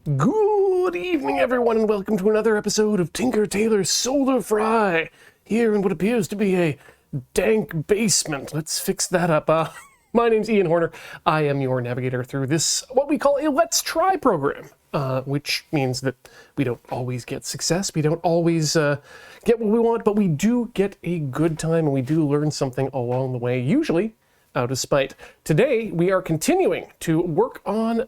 Good evening, everyone, and welcome to another episode of Tinker Tailor's Solar Fry, here in what appears to be a dank basement. Let's fix that up. My name's Ian Horner. I am your navigator through this, what we call a Let's Try program, which means that we don't always get success, we don't always get what we want, but we do get a good time, and we do learn something along the way, usually out of spite. Today, we are continuing to work on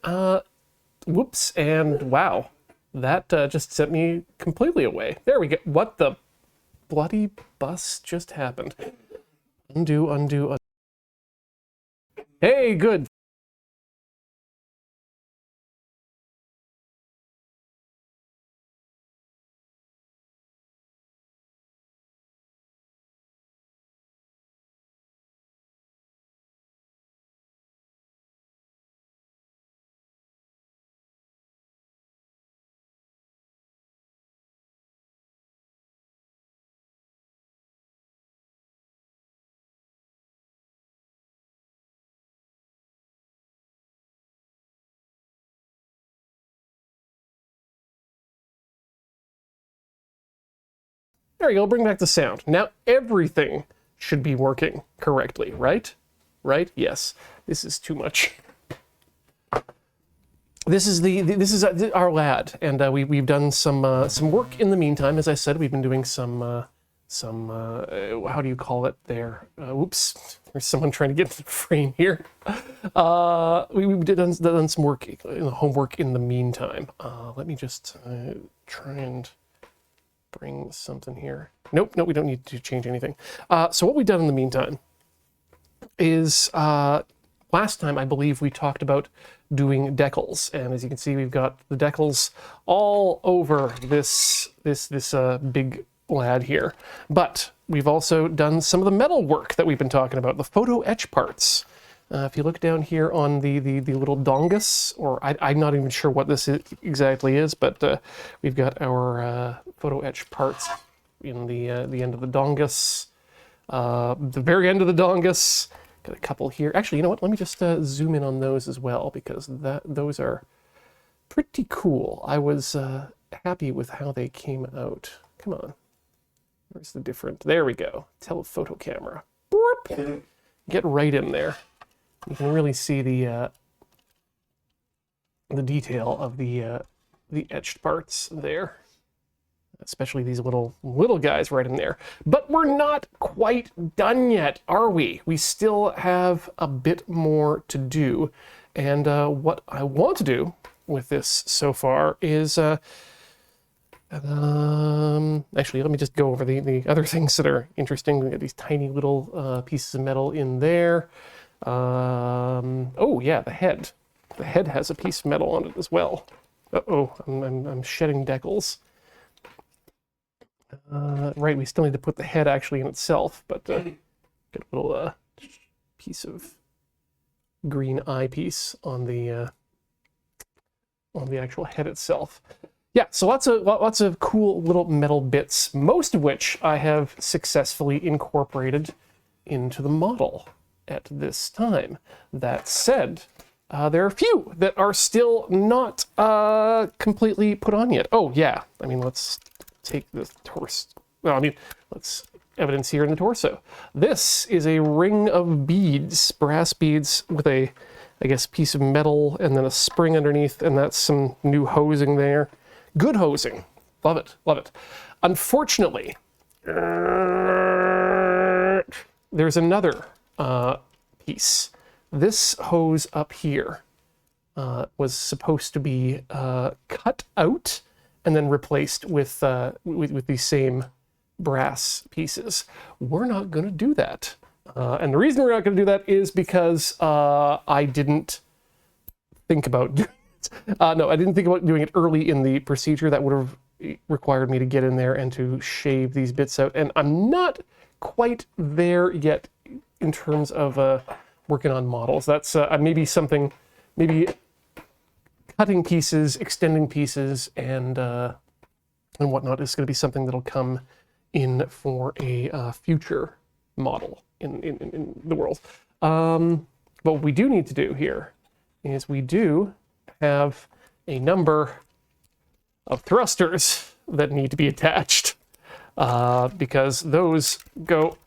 whoops, and wow, that just sent me completely away. There we go. What the bloody bus just happened? Undo, undo, undo. Hey, good. There you go, bring back the sound. Now everything should be working correctly, right? Right? Yes. This is too much. This is our lad, and we've done some work in the meantime. As I said, we've been doing some how do you call it there? Oops, there's someone trying to get into the frame here. We've done some work, homework in the meantime. Let me just try and bring something here. Nope, we don't need to change anything. So what we've done in the meantime is, last time I believe we talked about doing decals, and as you can see, we've got the decals all over this big lad here. But we've also done some of the metal work that we've been talking about, the photo etch parts. If you look down here on the little dongus, or I'm not even sure what this exactly is, but we've got our photo etch parts in the end of the dongus, the very end of the dongus. Got a couple here. Actually, you know what? Let me just zoom in on those as well, because those are pretty cool. I was happy with how they came out. Come on. Where's the different? There we go. Telephoto camera. Boop. Get right in there. You can really see the detail of the etched parts there, especially these little guys right in there. But we're not quite done yet, are we? We still have a bit more to do, and what I want to do with this so far is actually, let me just go over the other things that are interesting. We got these tiny little pieces of metal in there. Oh yeah, the head. The head has a piece of metal on it as well. Uh-oh, I'm shedding decals. Right, we still need to put the head actually in itself, but get a little piece of green eyepiece on the actual head itself. Yeah, so lots of cool little metal bits, most of which I have successfully incorporated into the model at this time. That said, there are a few that are still not completely put on yet. Oh yeah, I mean, let's take the torso. Well, I mean, let's evidence here in the torso. This is a ring of beads, brass beads with a, I guess, piece of metal and then a spring underneath, and that's some new hosing there. Good hosing. Love it, love it. Unfortunately, there's another piece. This hose up here was supposed to be cut out and then replaced with these same brass pieces. We're not going to do that. And the reason we're not going to do that is because I didn't think about doing it. No, I didn't think about doing it early in the procedure. That would have required me to get in there and to shave these bits out. And I'm not quite there yet in terms of working on models. That's maybe something, maybe cutting pieces, extending pieces, and whatnot is going to be something that'll come in for a future model in the world. But what we do need to do here is we do have a number of thrusters that need to be attached, because those go...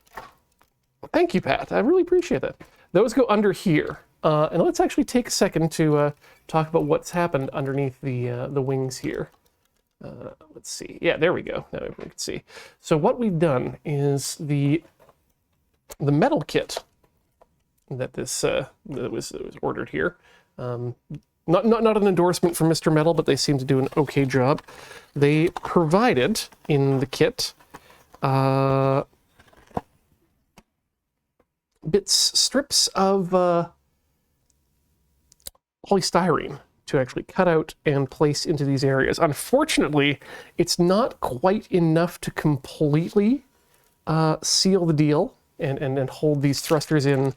Thank you, Pat. I really appreciate that. Those go under here. And let's actually take a second to talk about what's happened underneath the wings here. Let's see. Yeah, there we go. Now everyone can see. So what we've done is the metal kit that that was ordered here. Not an endorsement from Mr. Metal, but they seem to do an okay job. They provided in the kit strips of polystyrene to actually cut out and place into these areas. Unfortunately, it's not quite enough to completely seal the deal and hold these thrusters in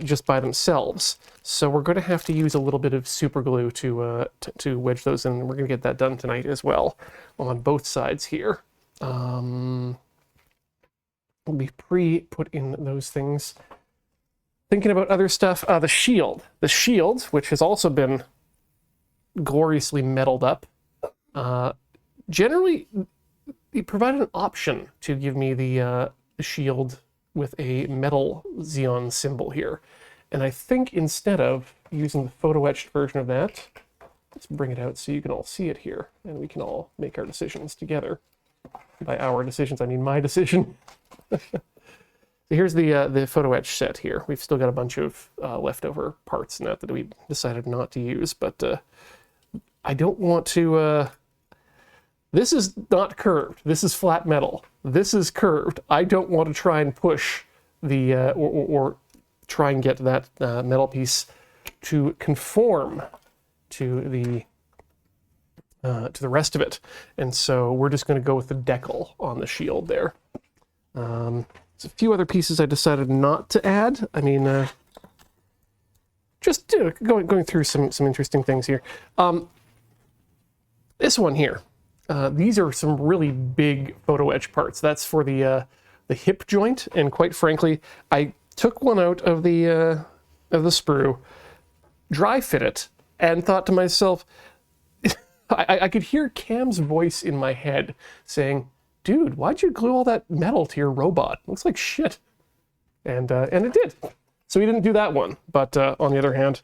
just by themselves. So we're going to have to use a little bit of super glue to wedge those in. We're going to get that done tonight as well on both sides here. We'll be put in those things. Thinking about other stuff, the shield. The shield, which has also been gloriously metaled up. Generally, they provided an option to give me the shield with a metal Xeon symbol here. And I think instead of using the photo etched version of that, let's bring it out so you can all see it here, and we can all make our decisions together. By our decisions, I mean my decision. So here's the photo etch set here. We've still got a bunch of leftover parts in that we decided not to use, but I don't want to... this is not curved. This is flat metal. This is curved. I don't want to try and push the... or try and get that metal piece to conform to the rest of it. And so we're just going to go with the decal on the shield there. There's a few other pieces I decided not to add. I mean, just going through some interesting things here. This one here. These are some really big photo etch parts. That's for the hip joint, and quite frankly, I took one out of the sprue, dry fit it, and thought to myself, I could hear Cam's voice in my head saying, "Dude, why'd you glue all that metal to your robot? Looks like shit." And it did. So we didn't do that one. But on the other hand,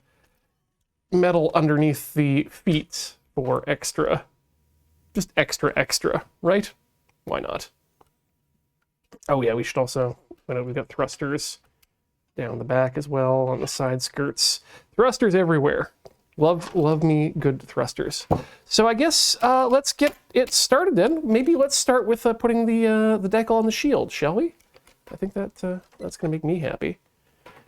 metal underneath the feet for extra, just extra, right? Why not? Oh yeah, we should also, we've got thrusters down the back as well, on the side skirts. Thrusters everywhere. Love me good thrusters. So I guess let's get it started then. Maybe let's start with putting the decal on the shield, shall we? I think that's gonna make me happy.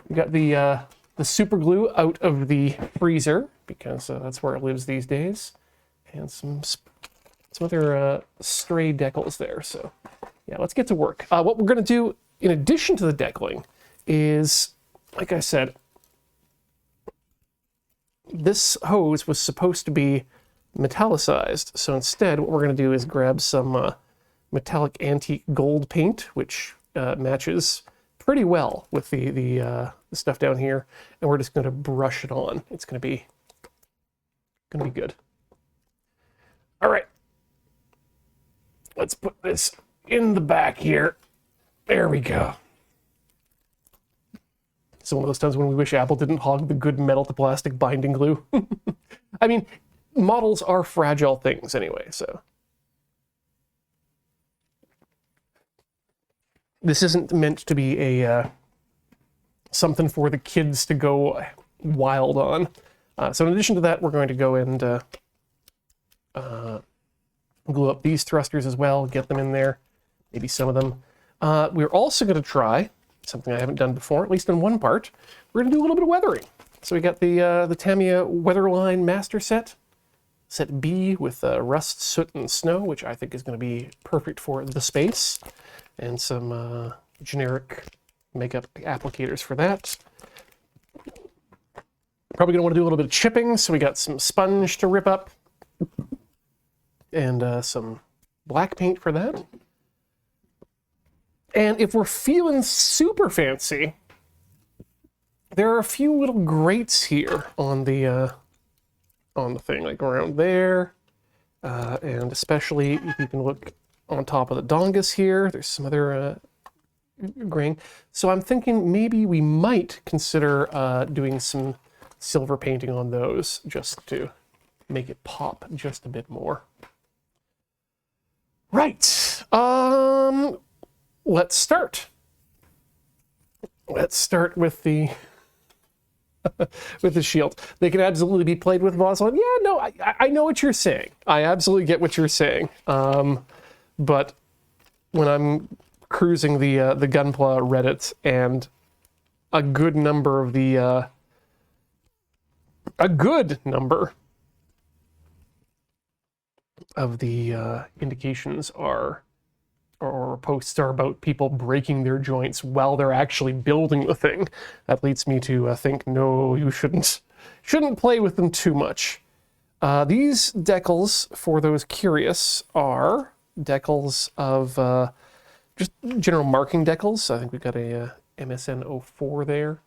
We got the super glue out of the freezer because that's where it lives these days, and some other stray decals there. So yeah, let's get to work. What we're gonna do in addition to the decaling is, like I said, this hose was supposed to be metallicized, so instead what we're going to do is grab some metallic antique gold paint, which matches pretty well with the stuff down here, and we're just going to brush it on. It's going to be good. All right, let's put this in the back here. There we go. It's one of those times when we wish Apple didn't hog the good metal to plastic binding glue. I mean, models are fragile things anyway, so. This isn't meant to be a something for the kids to go wild on. So in addition to that, we're going to go and glue up these thrusters as well, get them in there, maybe some of them. We're also going to try something I haven't done before, at least in one part. We're going to do a little bit of weathering. So we got the Tamiya Weatherline Master Set, Set B with rust, soot, and snow, which I think is going to be perfect for the space, and some generic makeup applicators for that. Probably going to want to do a little bit of chipping, so we got some sponge to rip up, and some black paint for that. And if we're feeling super fancy, there are a few little grates here on the thing, like around there, And especially if you can look on top of the dongas here, there's some other grain. So I'm thinking maybe we might consider doing some silver painting on those just to make it pop just a bit more. Right. Let's start. Let's start with the with the shield. They can absolutely be played with Vaseline. Yeah, no, I know what you're saying. I absolutely get what you're saying. But when I'm cruising the Gunpla Reddit and a good number of the indications are, or posts are about people breaking their joints while they're actually building the thing, that leads me to think, no, you shouldn't play with them too much. These decals, for those curious, are decals of just general marking decals. I think we've got a MSN-004 there,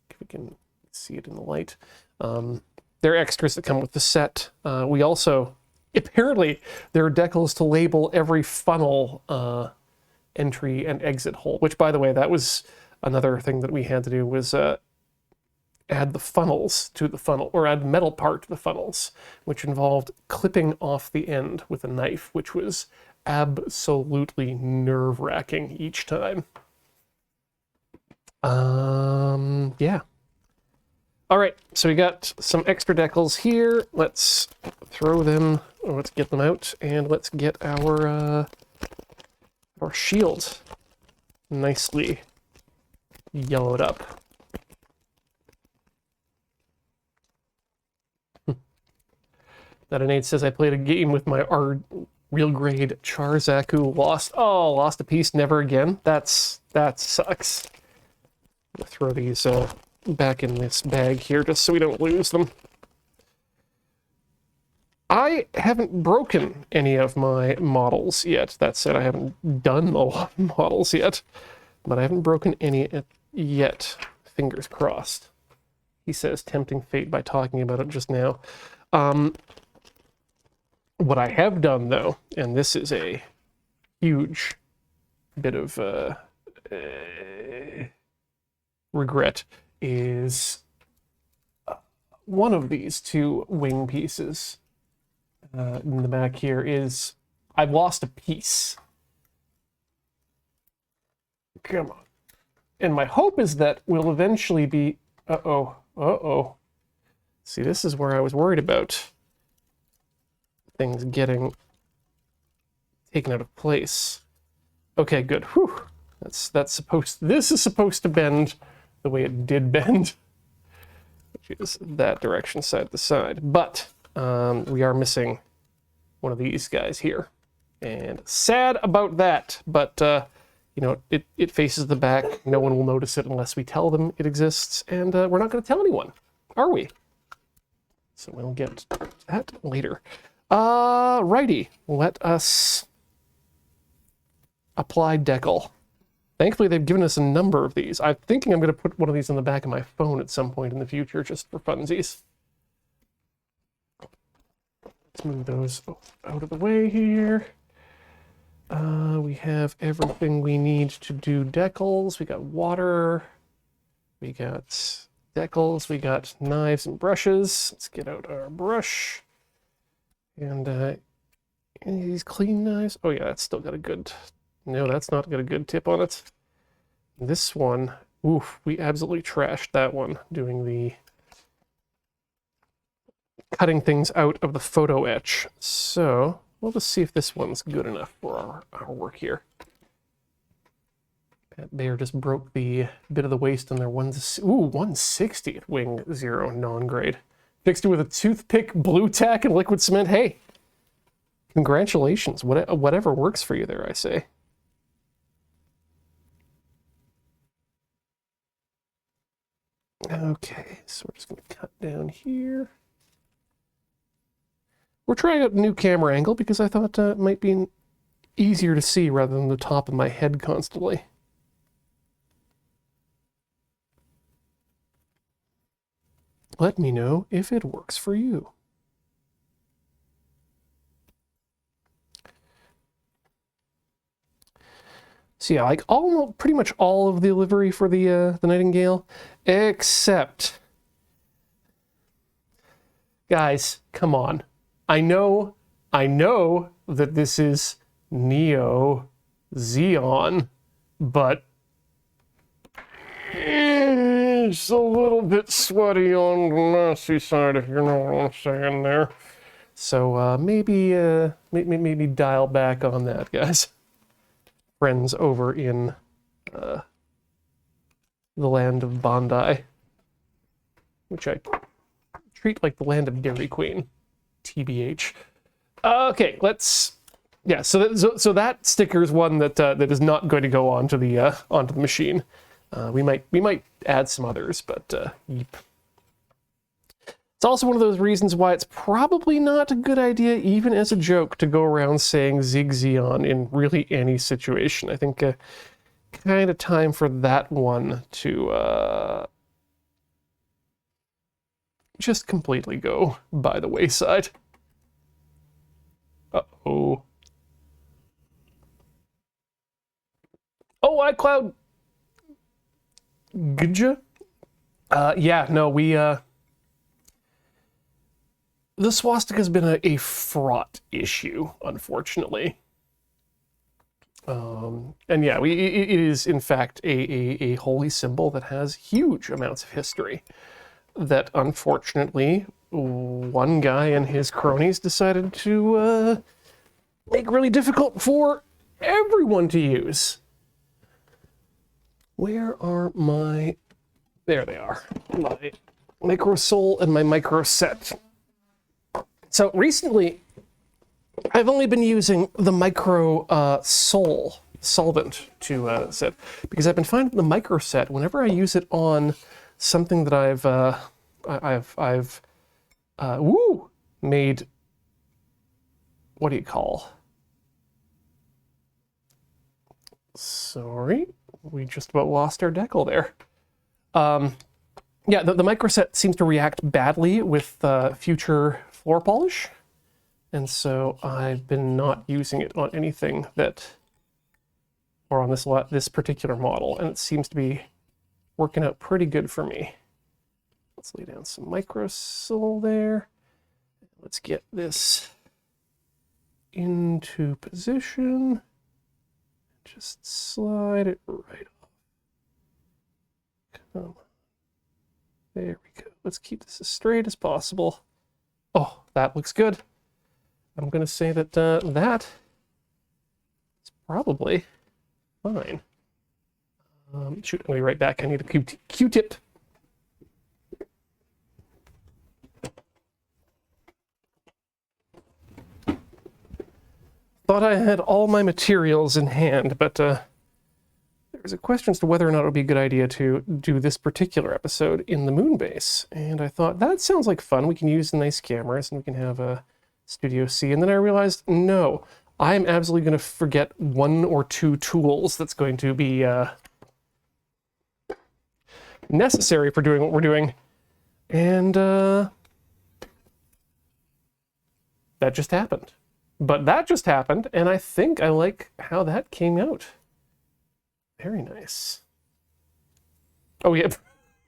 if we can see it in the light. They're extras that come with the set. We also, apparently, there are decals to label every funnel entry and exit hole, which, by the way, that was another thing that we had to do, was add the funnels to the funnel, or add metal part to the funnels, which involved clipping off the end with a knife, which was absolutely nerve-wracking each time. Yeah. All right, so we got some extra decals here. Let's throw them, or let's get them out, and let's get our shield nicely yellowed up. That Nate says, I played a game with my real grade Charzaku, lost a piece, never again. That sucks. I'm gonna throw these back in this bag here just so we don't lose them. I haven't broken any of my models yet. That said, I haven't done a lot of models yet, but I haven't broken any yet. Fingers crossed. He says, tempting fate by talking about it just now. What I have done, though, and this is a huge bit of regret, is one of these two wing pieces in the back here is I've lost a piece. Come on. And my hope is that we'll eventually be... Uh-oh. See, this is where I was worried about things getting taken out of place. Okay, good. Whew. This is supposed to bend the way it did bend, which is that direction side to side. But we are missing one of these guys here, and sad about that. But you know, it faces the back. No one will notice it unless we tell them it exists, and we're not going to tell anyone, are we? So we'll get to that later. Righty, let us apply decal. Thankfully, they've given us a number of these. I'm thinking I'm going to put one of these on the back of my phone at some point in the future, just for funsies. Let's move those out of the way here. We have everything we need to do decals. We got water. We got decals. We got knives and brushes. Let's get out our brush. And any of these clean knives? Oh yeah, that's still got a good... No, that's not got a good tip on it. This one, oof, we absolutely trashed that one, doing the cutting things out of the photo etch. So we'll just see if this one's good enough for our work here. That bear just broke the bit of the waste on their 160 at wing 0 non-grade. Fixed it with a toothpick, blue tack, and liquid cement. Hey, congratulations. Whatever works for you there, I say. Okay, so we're just going to cut down here. We're trying out a new camera angle because I thought it might be easier to see rather than the top of my head constantly. Let me know if it works for you. So yeah, like pretty much all of the livery for the Nightingale, except, guys, come on. I know that this is Neo Xeon, but it's a little bit sweaty on the nasty side, if you know what I'm saying there. So maybe dial back on that, guys. Friends over in the land of Bondi, which I treat like the land of Dairy Queen, TBH. Okay, let's. Yeah, so that sticker is one that that is not going to go onto the machine. We might add some others, but yep. It's also one of those reasons why it's probably not a good idea, even as a joke, to go around saying Zig Xeon in really any situation. I think kind of time for that one to just completely go by the wayside. Uh-oh. Oh, iCloud. Gudja? Yeah, no, we the swastika has been a fraught issue, unfortunately. And yeah, it is, in fact, a holy symbol that has huge amounts of history that, unfortunately, one guy and his cronies decided to make really difficult for everyone to use. Where are my... There they are. My micro soul and my micro set. So recently, I've only been using the micro soul solvent to set, because I've been finding the micro set, whenever I use it on something that I've made, what do you call? Sorry, we just about lost our decal there. Yeah, the micro set seems to react badly with future floor polish, and so I've been not using it on anything that, or on this particular model, and it seems to be working out pretty good for me. Let's lay down some micro soul there. Let's get this into position. Just slide it right off. Come on. There we go. Let's keep this as straight as possible. Oh, that looks good. I'm going to say that that is probably fine. Shoot, I'll be right back. I need a Q-tip. Thought I had all my materials in hand, but there's a question as to whether or not it would be a good idea to do this particular episode in the moon base. And I thought, that sounds like fun. We can use the nice cameras and we can have a Studio C. And then I realized, no, I'm absolutely going to forget one or two tools that's going to be necessary for doing what we're doing. And that just happened. But that just happened, and I think I like how that came out. Very nice. Oh, yeah,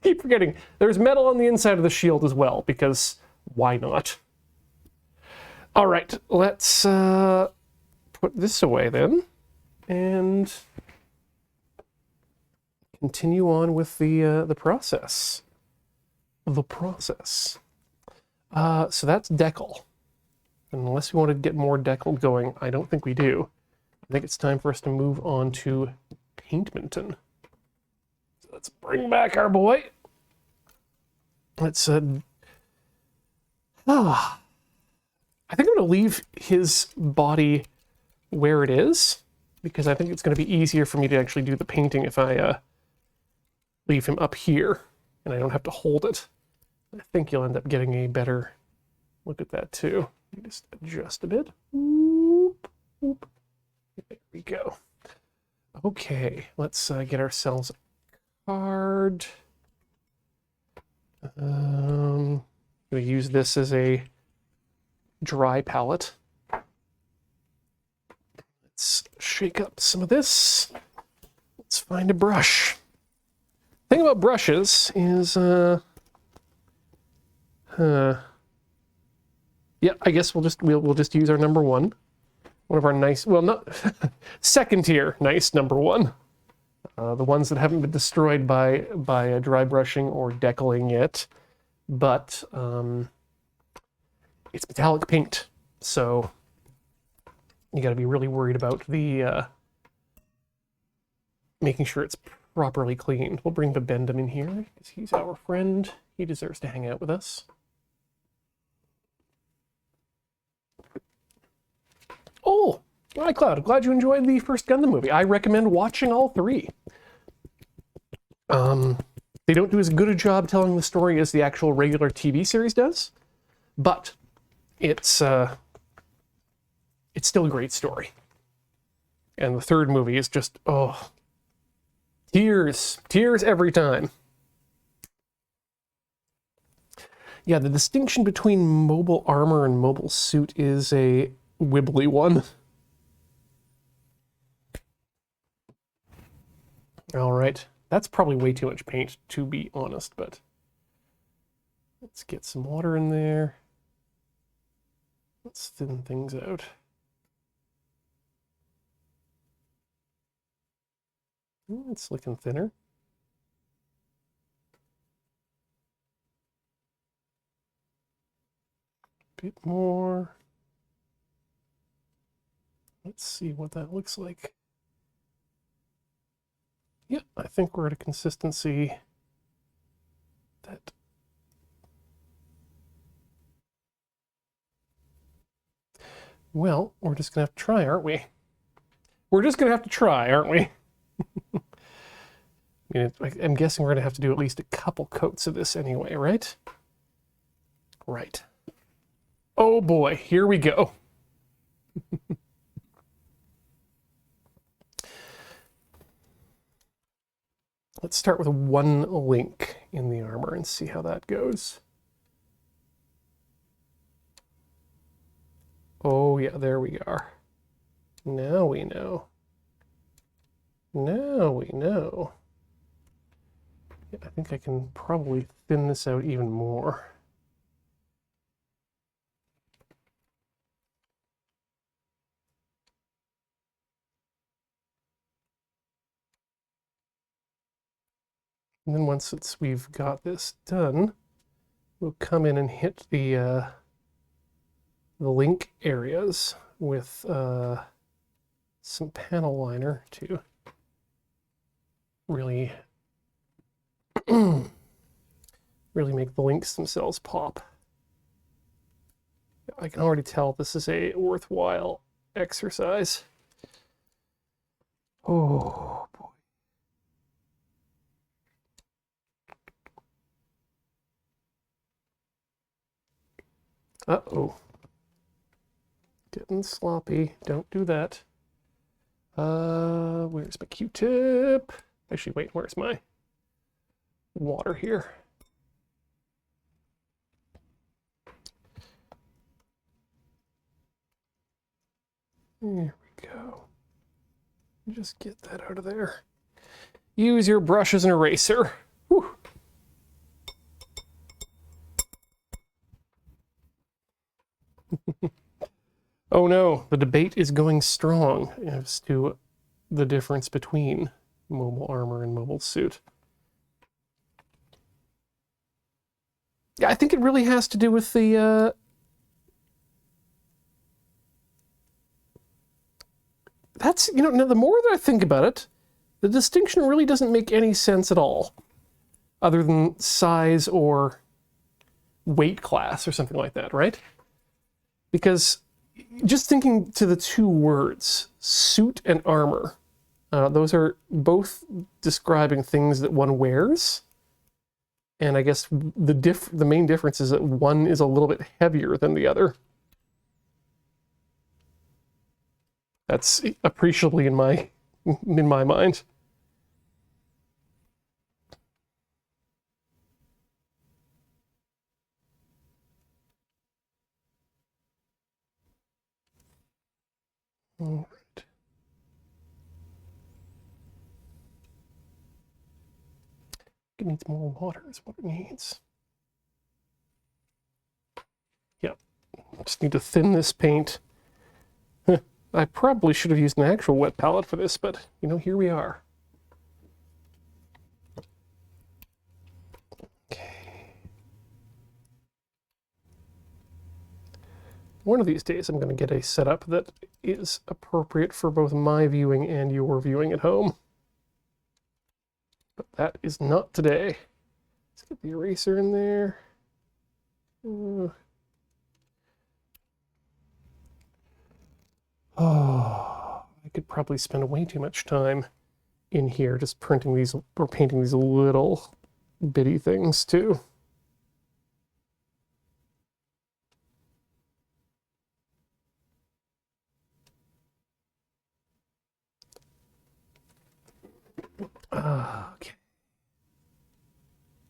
keep forgetting. There's metal on the inside of the shield as well, because why not? All right, let's put this away then, and continue on with the process. The process. So that's decal. Unless we want to get more decal going, I don't think we do. I think it's time for us to move on to Paintminton. So let's bring back our boy. Let's I think I'm going to leave his body where it is, because I think it's going to be easier for me to actually do the painting if I leave him up here and I don't have to hold it. I think you'll end up getting a better look at that too. Just adjust a bit. Whoop, whoop. There we go. Okay, let's get ourselves a card. I'm going to use this as a dry palette. Let's shake up some of this. Let's find a brush. Thing about brushes is, yeah, I guess we'll just use our number one. One of our nice, well, not second tier nice number one. The ones that haven't been destroyed by dry brushing or decaling yet, but it's metallic paint, so you got to be really worried about the making sure it's properly cleaned. We'll bring Babendum in here because he's our friend. He deserves to hang out with us. Oh, hi Cloud. I'm glad you enjoyed the first Gundam movie. I recommend watching all three. They don't do as good a job telling the story as the actual regular TV series does, but it's still a great story. And the third movie is just, oh, tears every time. Yeah, the distinction between mobile armor and mobile suit is a wibbly one. All right, that's probably way too much paint, to be honest, but let's get some water in there. Let's thin things out. It's looking thinner. Bit more. Let's see what that looks like. Yeah, I think we're at a consistency that well, we're just gonna have to try, aren't we? We're just gonna have to try, aren't we? I mean, I'm guessing we're gonna have to do at least a couple coats of this anyway, right? Right. Oh boy, here we go. Let's start with one link in the armor and see how that goes. Oh yeah, there we are. Now we know. Now we know. Yeah, I think I can probably thin this out even more. And then once we've got this done, we'll come in and hit the link areas with some panel liner to really really make the links themselves pop. I can already tell this is a worthwhile exercise. Oh boy. Uh-oh. Getting sloppy. Don't do that. Where's my Q-tip? Actually, wait, where's my water here? There we go. Just get that out of there. Use your brush as an eraser. Whew. Oh no, the debate is going strong as to the difference between mobile armor and mobile suit. Yeah, I think it really has to do with the that's, you know, now the more that I think about it, the distinction really doesn't make any sense at all, other than size or weight class or something like that, right? Because just thinking to the two words, suit and armor, those are both describing things that one wears. And I guess the main difference is that one is a little bit heavier than the other. That's appreciably in my mind. All right. it needs more water is what it needs. Yep. Just need to thin this paint. I probably should have used an actual wet palette for this, but, you know, here we are. Okay. One of these days I'm going to get a setup that is appropriate for both my viewing and your viewing at home. But that is not today. Let's get the eraser in there. Oh, I could probably spend way too much time in here just printing these or painting these little bitty things too. Okay.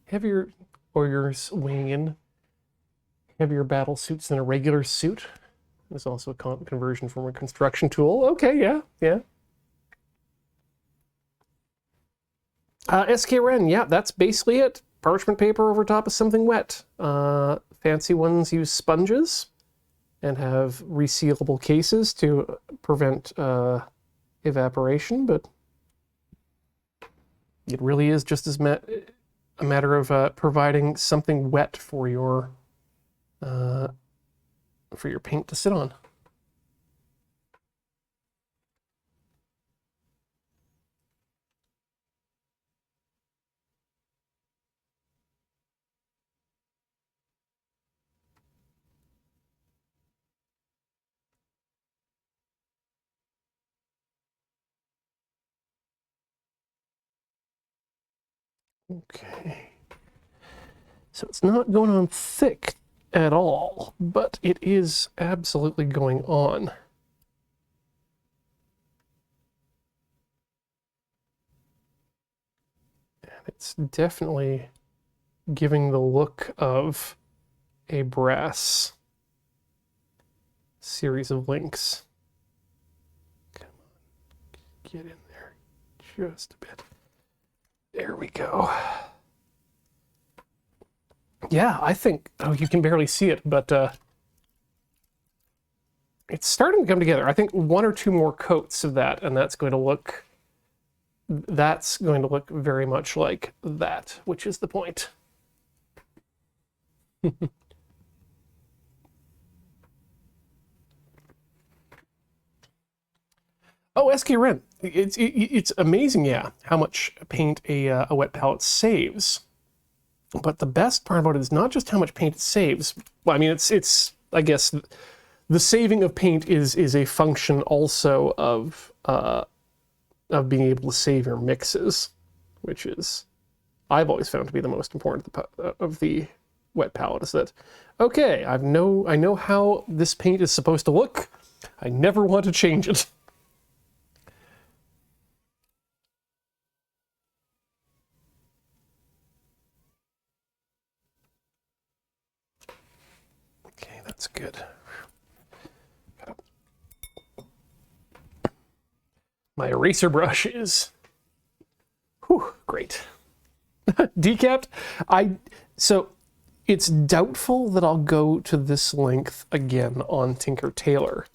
Heavier warriors weighing in. Heavier battle suits than a regular suit. There's also a conversion from a construction tool. Okay, yeah. SKRN, yeah, that's basically it. Parchment paper over top of something wet. Fancy ones use sponges and have resealable cases to prevent evaporation, but it really is just as a matter of providing something wet for your paint to sit on. Okay. So it's not going on thick at all, but it is absolutely going on. And it's definitely giving the look of a brass series of links. Come on, get in there just a bit. There we go. Yeah, I think, oh, you can barely see it, but it's starting to come together. I think one or two more coats of that, and that's going to look very much like that, which is the point. Oh, SKRN. It's amazing, yeah, how much paint a wet palette saves. But the best part about it is not just how much paint it saves. Well, I mean, it's I guess the saving of paint is a function also of being able to save your mixes, which is I've always found to be the most important of the wet palette. Is that okay? I know how this paint is supposed to look. I never want to change it. Okay, that's good. My eraser brush is great. Decapped. So it's doubtful that I'll go to this length again on Tinker Tailor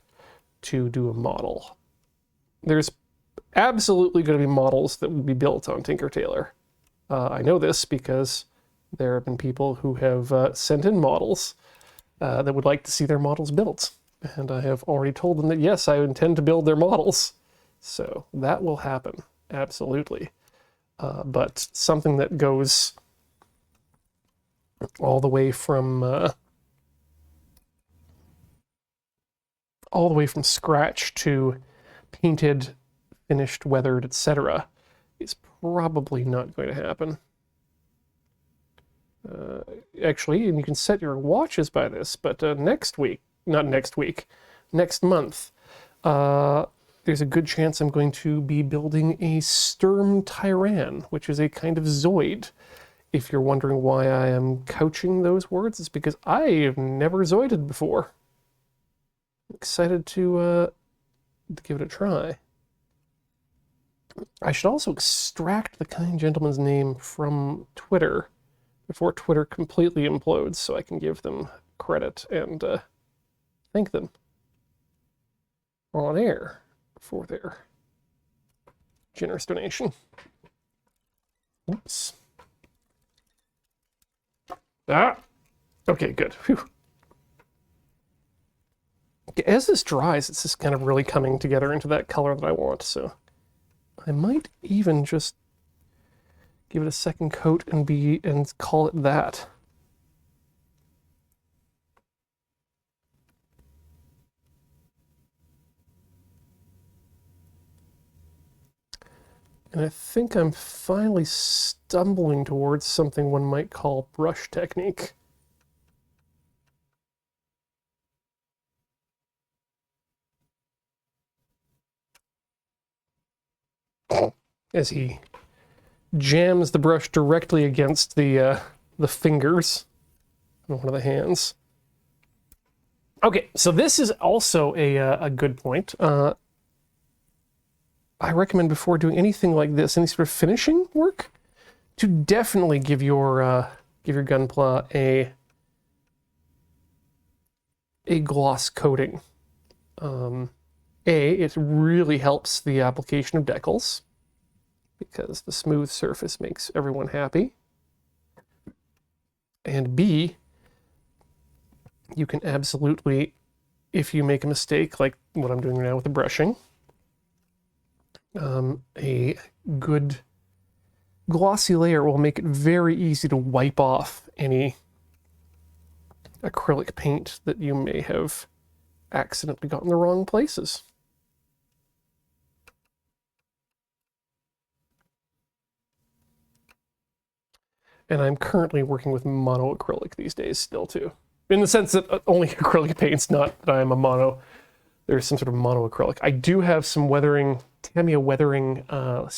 to do a model. There's absolutely going to be models that will be built on Tinker Tailor. I know this because there have been people who have sent in models that would like to see their models built. And I have already told them that, yes, I intend to build their models. So that will happen, absolutely. But something that goes all the way from scratch to painted, finished, weathered, etc., is probably not going to happen. Actually, and you can set your watches by this, but next month, there's a good chance I'm going to be building a Sturm Tyran, which is a kind of Zoid. If you're wondering why I am couching those words, it's because I have never Zoided before. I'm excited to give it a try. I should also extract the kind gentleman's name from Twitter before Twitter completely implodes so I can give them credit and thank them on air for their generous donation. Oops. Ah! Okay, good. Whew. As this dries, it's just kind of really coming together into that color that I want, so I might even just give it a second coat and call it that. And I think I'm finally stumbling towards something one might call brush technique. As he jams the brush directly against the fingers on one of the hands. Okay, so this is also a good point. I recommend before doing anything like this, any sort of finishing work, to definitely give your Gunpla a gloss coating. It really helps the application of decals because the smooth surface makes everyone happy. And B, you can absolutely, if you make a mistake like what I'm doing now with the brushing, a good glossy layer will make it very easy to wipe off any acrylic paint that you may have accidentally got in the wrong places. And I'm currently working with monoacrylic these days still too. In the sense that only acrylic paint's, not that I'm a mono. There's some sort of monoacrylic. I do have some weathering, Tamiya weathering, or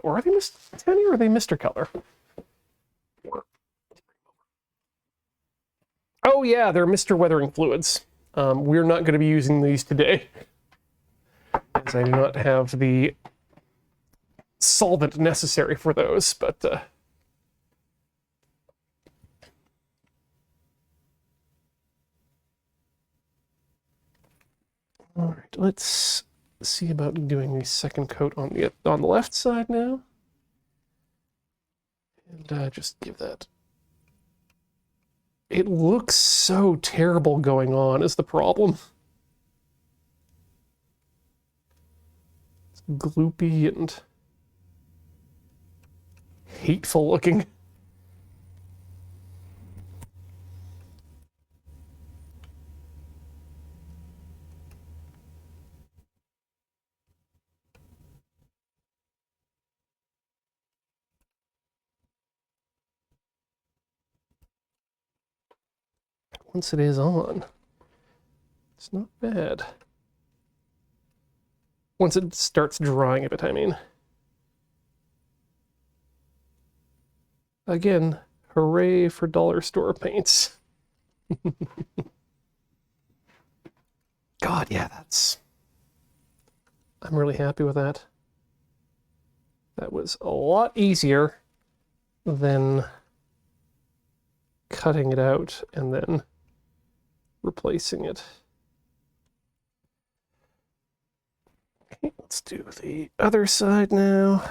are they Tamiya or are they Mr. Color? Oh yeah, they're Mr. Weathering fluids. We're not going to be using these today, as I do not have the solvent necessary for those, but all right, let's see about doing the second coat on the left side now, and just give that. It looks so terrible going on is the problem. It's gloopy and hateful looking. Once it is on, it's not bad. Once it starts drying a bit, I mean. Again, hooray for dollar store paints. God, yeah, I'm really happy with that. That was a lot easier than cutting it out and then replacing it. Okay, let's do the other side now.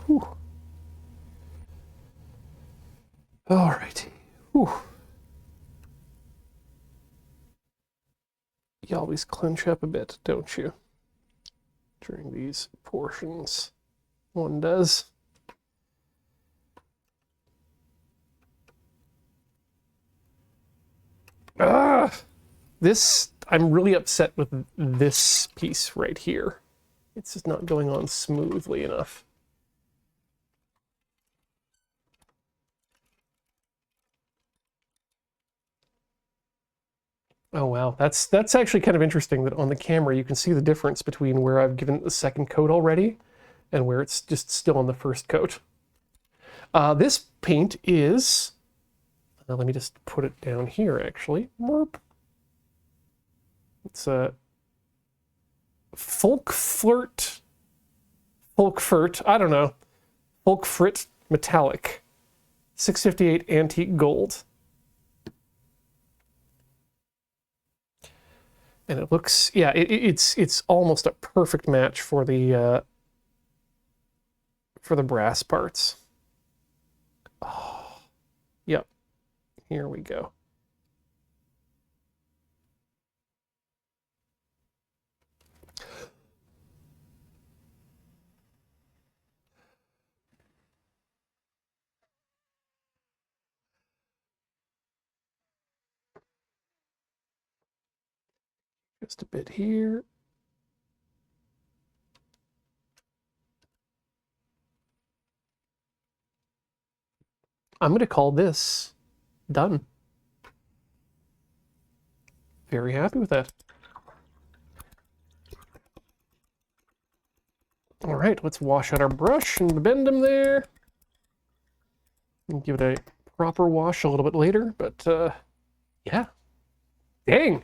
Whew. All righty. Whew. You always clench up a bit, don't you? During these portions. One does. Ah! I'm really upset with this piece right here. It's just not going on smoothly enough. Oh wow, that's actually kind of interesting that on the camera you can see the difference between where I've given it the second coat already and where it's just still on the first coat. This paint is, let me just put it down here actually. It's a Folkflirt, I don't know, Folkfrit Metallic, 658 Antique Gold. And it looks, yeah, it's almost a perfect match for the brass parts. Oh, yep. Here we go. Just a bit here. I'm going to call this done. Very happy with that. All right, let's wash out our brush and bend them there. And give it a proper wash a little bit later, but yeah. Dang.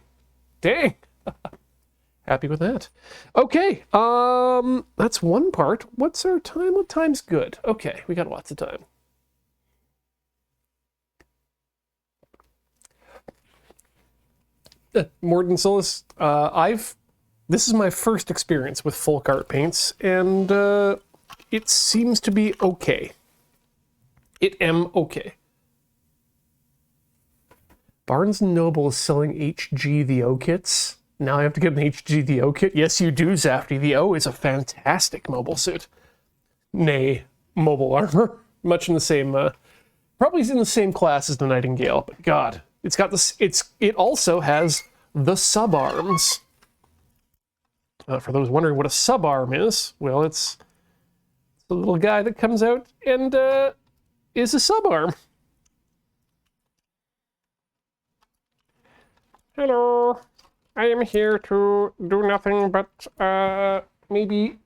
Happy with that. Okay, that's one part. What's our time? What time's good? Okay, we got lots of time. Morton Solis, this is my first experience with folk art paints, and it seems to be okay. It am okay. Barnes & Noble is selling HG the O kits. Now I have to get an HG the O kit. Yes, you do, Zafty. The O is a fantastic mobile suit. Nay, mobile armor. Much in the same, probably in the same class as the Nightingale, but God, it's got this. It also has the sub arms. For those wondering what a sub arm is, well, it's the little guy that comes out and is a sub arm. Hello, I am here to do nothing but maybe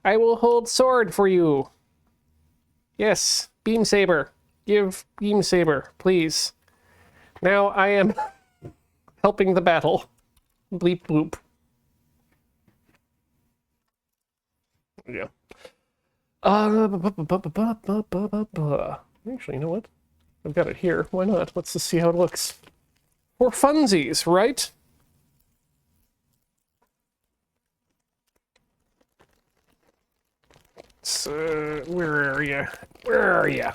I will hold sword for you. Yes, beam saber. Give beam saber, please. Now I am helping the battle. Bleep bloop. Yeah. Actually, you know what? I've got it here. Why not? Let's just see how it looks. For funsies, right? So, where are you? Where are you?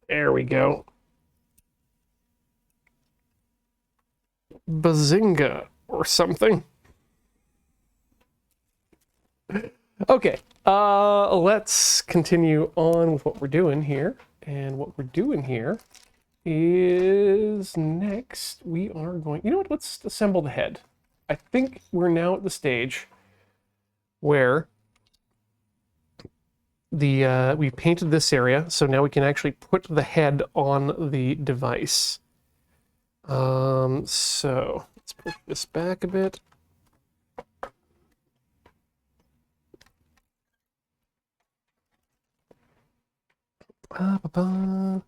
There we go. Bazinga or something. Okay, let's continue on with what we're doing here. And what we're doing here is next we are going, you know what, let's assemble the head. I think we're now at the stage where we painted this area, so now we can actually put the head on the device. So let's put this back a bit. The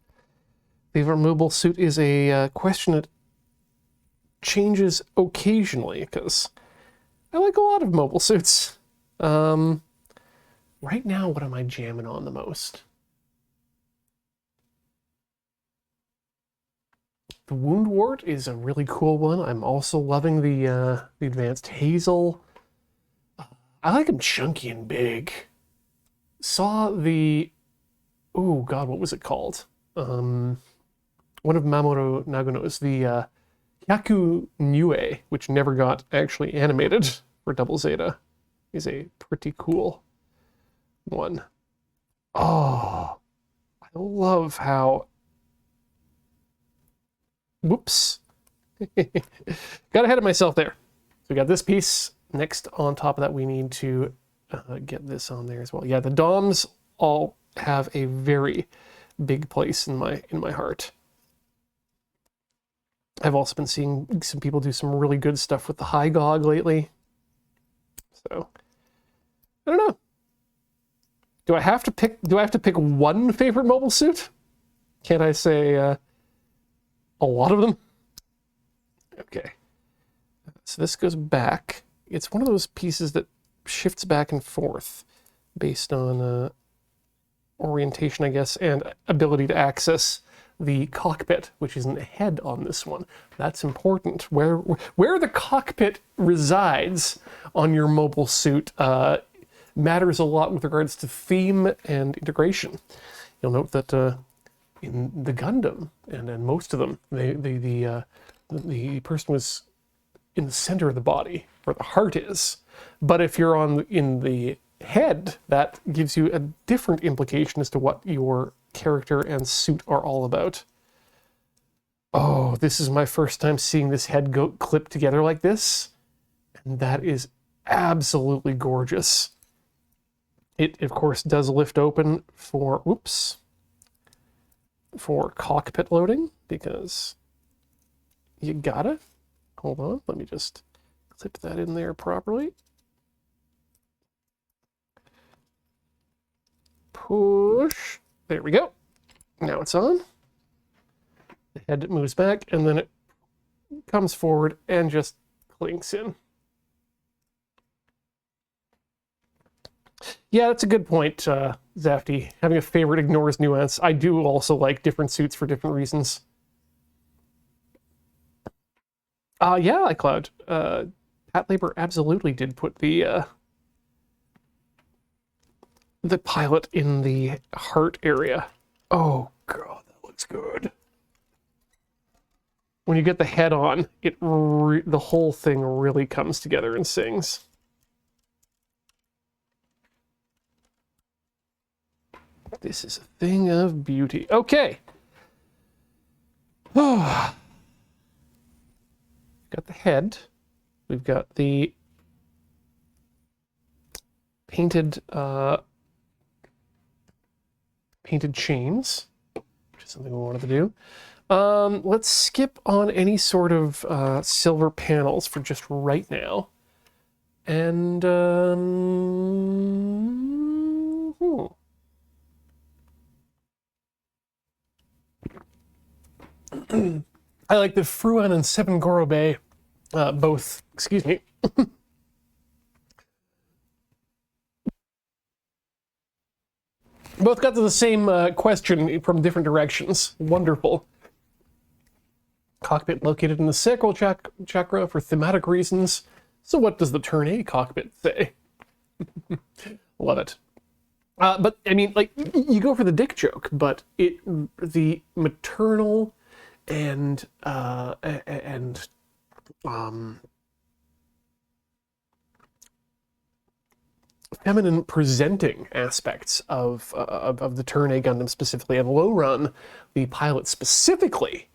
removable suit is a question that changes occasionally, because I like a lot of mobile suits. Right now, what am I jamming on the most? The Wound Wart is a really cool one. I'm also loving the Advanced Hazel. I like them chunky and big. Saw the... Oh, God, what was it called? One of Mamoru Nagano's, the Hyaku Nue, which never got actually animated for Double Zeta, is a pretty cool one. Oh, I love how... Whoops. Got ahead of myself there. So we got this piece. Next, on top of that, we need to get this on there as well. Yeah, the DOMs all have a very big place in my heart. I've also been seeing some people do some really good stuff with the high gog lately. So I don't know. Do I have to pick one favorite mobile suit? Can't I say a lot of them? Okay. So this goes back. It's one of those pieces that shifts back and forth based on orientation, I guess, and ability to access the cockpit, which isn't a head on this one. That's important. Where the cockpit resides on your mobile suit matters a lot with regards to theme and integration. You'll note that in the Gundam and most of them, the person was in the center of the body, where the heart is. But if you're in the head, that gives you a different implication as to what your character and suit are all about. Oh, this is my first time seeing this head go clipped together like this, and that is absolutely gorgeous. It, of course, does lift open for cockpit loading, because you gotta. Hold on, let me just clip that in there properly. Push. There we go. Now it's on. The head moves back, and then it comes forward and just clinks in. Yeah, that's a good point, Zafty. Having a favorite ignores nuance. I do also like different suits for different reasons. Yeah, iCloud. Pat Labor absolutely did put the pilot in the heart area. Oh god, that looks good. When you get the head on, the whole thing really comes together and sings. This is a thing of beauty. Okay. Got the head. We've got the painted chains, which is something we wanted to do. Let's skip on any sort of silver panels for just right now. And I like that Fruan and Seven Gorobe both, excuse me, both got to the same question from different directions. Wonderful. Cockpit located in the sacral chakra for thematic reasons. So what does the Turn A cockpit say? Love it. But I mean, like, you go for the dick joke, but the maternal and feminine presenting aspects of the Turn A Gundam specifically, and Low Run, the pilot specifically,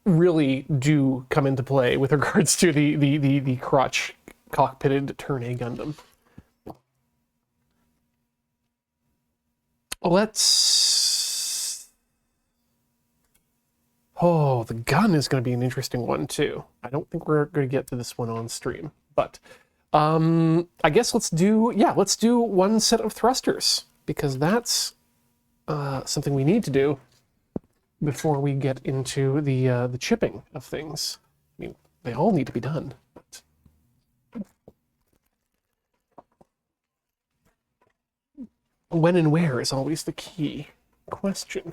really do come into play with regards to the crotch cockpitted Turn A Gundam. Oh, the gun is going to be an interesting one too. I don't think we're going to get to this one on stream, but I guess let's do one set of thrusters, because that's something we need to do before we get into the chipping of things. I mean, they all need to be done. But when and where is always the key question.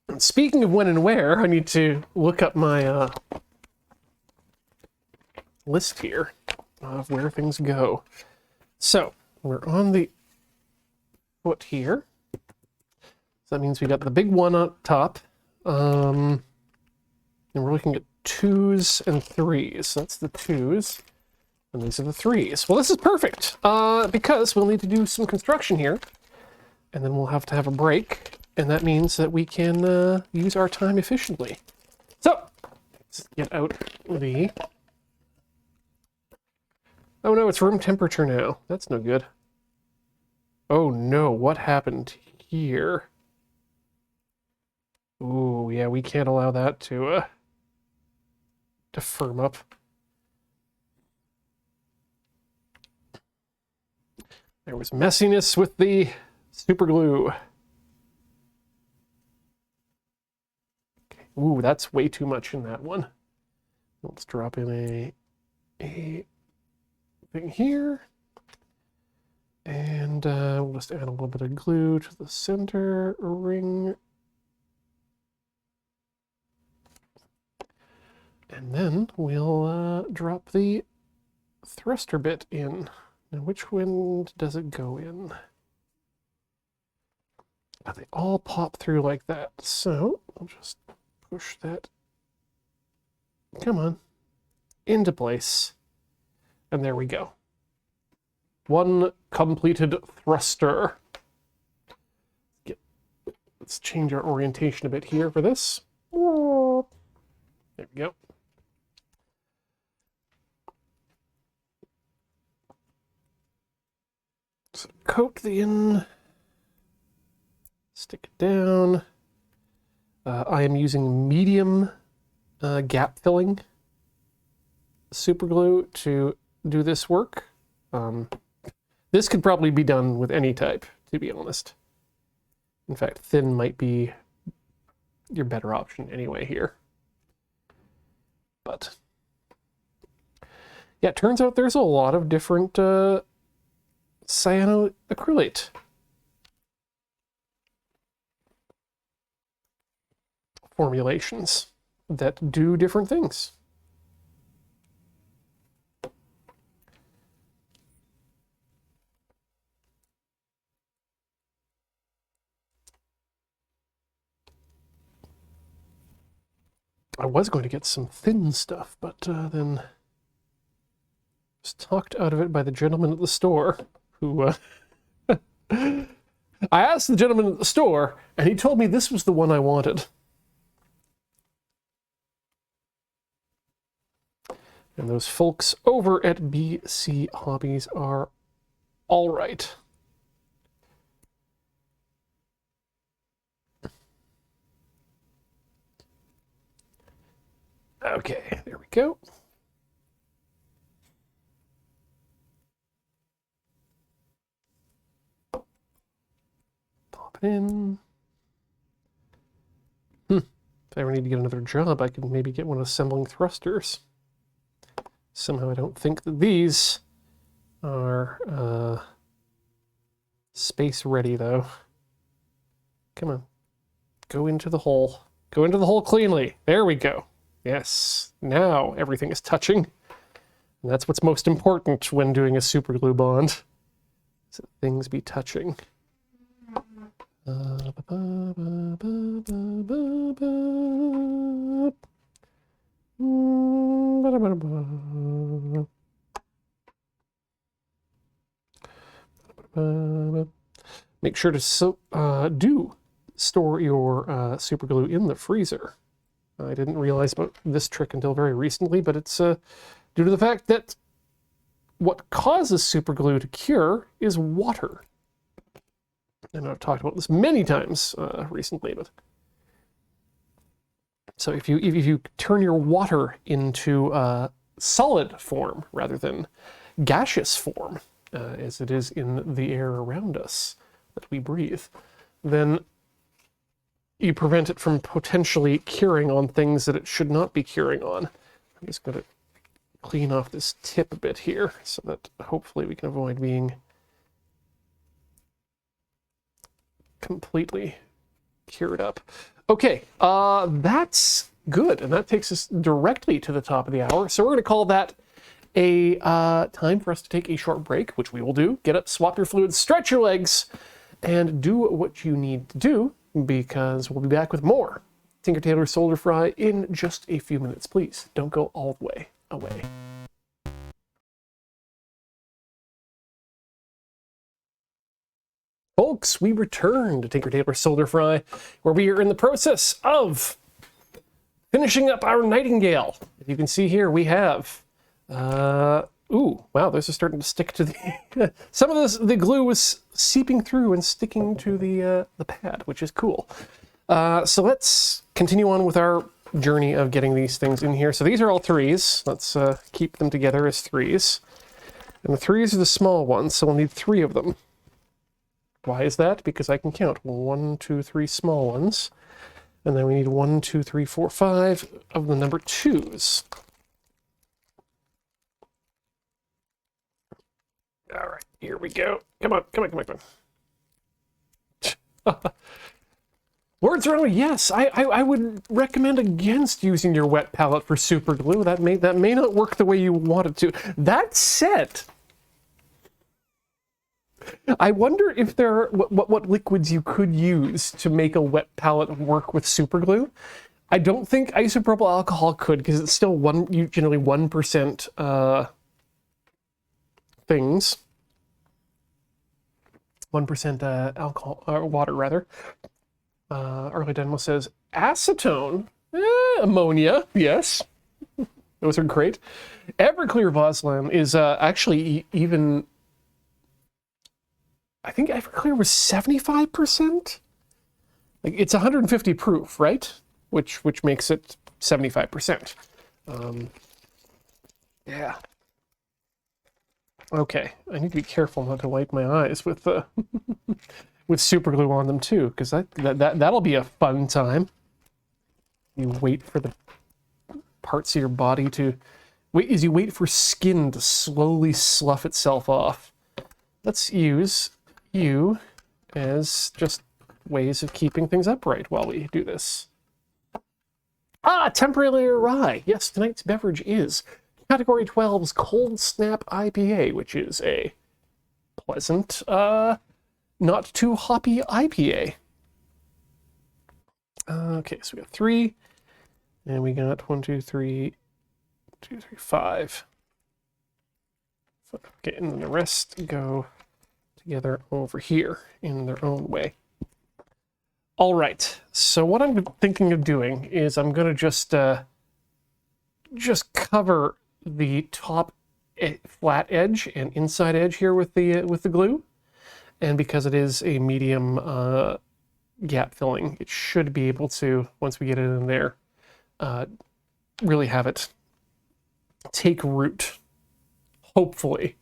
And speaking of when and where, I need to look up my list here of where things go. So we're on the foot here. So that means we got the big one up top. And we're looking at 2s and 3s. So that's the 2s. And these are the 3s. Well, this is perfect, because we'll need to do some construction here. And then we'll have to have a break. And that means that we can use our time efficiently. So, let's get out the... Oh no, it's room temperature now. That's no good. Oh no, what happened here? Ooh, yeah, we can't allow that to firm up. There was messiness with the super glue. Okay. Ooh, that's way too much in that one. Let's drop in a thing here. And we'll just add a little bit of glue to the center ring. And then we'll drop the thruster bit in. Now, which wind does it go in? Oh, they all pop through like that. So I'll just push that, come on, into place. And there we go. One completed thruster. Let's change our orientation a bit here for this. There we go. So coat the end, stick it down. I am using medium gap filling super glue to do this work. This could probably be done with any type, to be honest. In fact, thin might be your better option anyway here. But yeah, it turns out there's a lot of different cyanoacrylate formulations that do different things. I was going to get some thin stuff, but then was talked out of it by the gentleman at the store who I asked the gentleman at the store and he told me this was the one I wanted. And those folks over at BC Hobbies are all right. Okay, there we go. Pop it in. If I ever need to get another job, I could maybe get one assembling thrusters. Somehow I don't think that these are space ready, though. Come on. Go into the hole. Go into the hole cleanly. There we go. Yes. Now everything is touching. And that's what's most important when doing a super glue bond. So things be touching. Make sure to do store your super glue in the freezer. I didn't realize about this trick until very recently, but it's due to the fact that what causes super glue to cure is water. And I've talked about this many times recently, but so if you turn your water into solid form rather than gaseous form, as it is in the air around us that we breathe, then you prevent it from potentially curing on things that it should not be curing on. I'm just going to clean off this tip a bit here so that hopefully we can avoid being completely cured up. Okay, that's good, and that takes us directly to the top of the hour. So we're going to call that a time for us to take a short break, which we will do. Get up, swap your fluids, stretch your legs, and do what you need to do, because we'll be back with more Tinker Tailor Solder Fry in just a few minutes. Please don't go all the way away. Folks, we return to Tinker Tailor Solder Fry, where we are in the process of finishing up our Nightingale. As you can see here, we have Ooh, wow, those are starting to stick to the... some of the glue was seeping through and sticking to the pad, which is cool. So let's continue on with our journey of getting these things in here. So these are all 3s. Let's keep them together as 3s. And the 3s are the small ones, so we'll need 3 of them. Why is that? Because I can count 1, 2, 3 small ones. And then we need 1, 2, 3, 4, 5 of the number 2s. All right, here we go. Come on, come on, come on, come on. Words are only yes. I would recommend against using your wet palette for super glue. That may not work the way you want it to. That said, I wonder if there are what liquids you could use to make a wet palette work with super glue. I don't think isopropyl alcohol could, because it's still generally 1% things. 1% alcohol, or water rather. Early Dynamo says acetone, ammonia, yes. Those are great. Everclear Vaseline is actually even, I think Everclear was 75%. Like it's 150 proof, right? Which makes it 75%. Yeah. Okay, I need to be careful not to wipe my eyes with with super glue on them too, because that'll be a fun time. You wait for the parts of your body to you wait for skin to slowly slough itself off. Let's use you as just ways of keeping things upright while we do this. Ah, temporarily awry. Yes, tonight's beverage is Category 12's Cold Snap IPA, which is a pleasant, not too hoppy IPA. Okay, so we got 3, and we got 1, 2, 3, 2, 3, 5. Okay, and then the rest go together over here in their own way. All right, so what I'm thinking of doing is I'm going to just cover the top flat edge and inside edge here with the glue, and because it is a medium gap filling, it should be able to, once we get it in there, really have it take root, hopefully.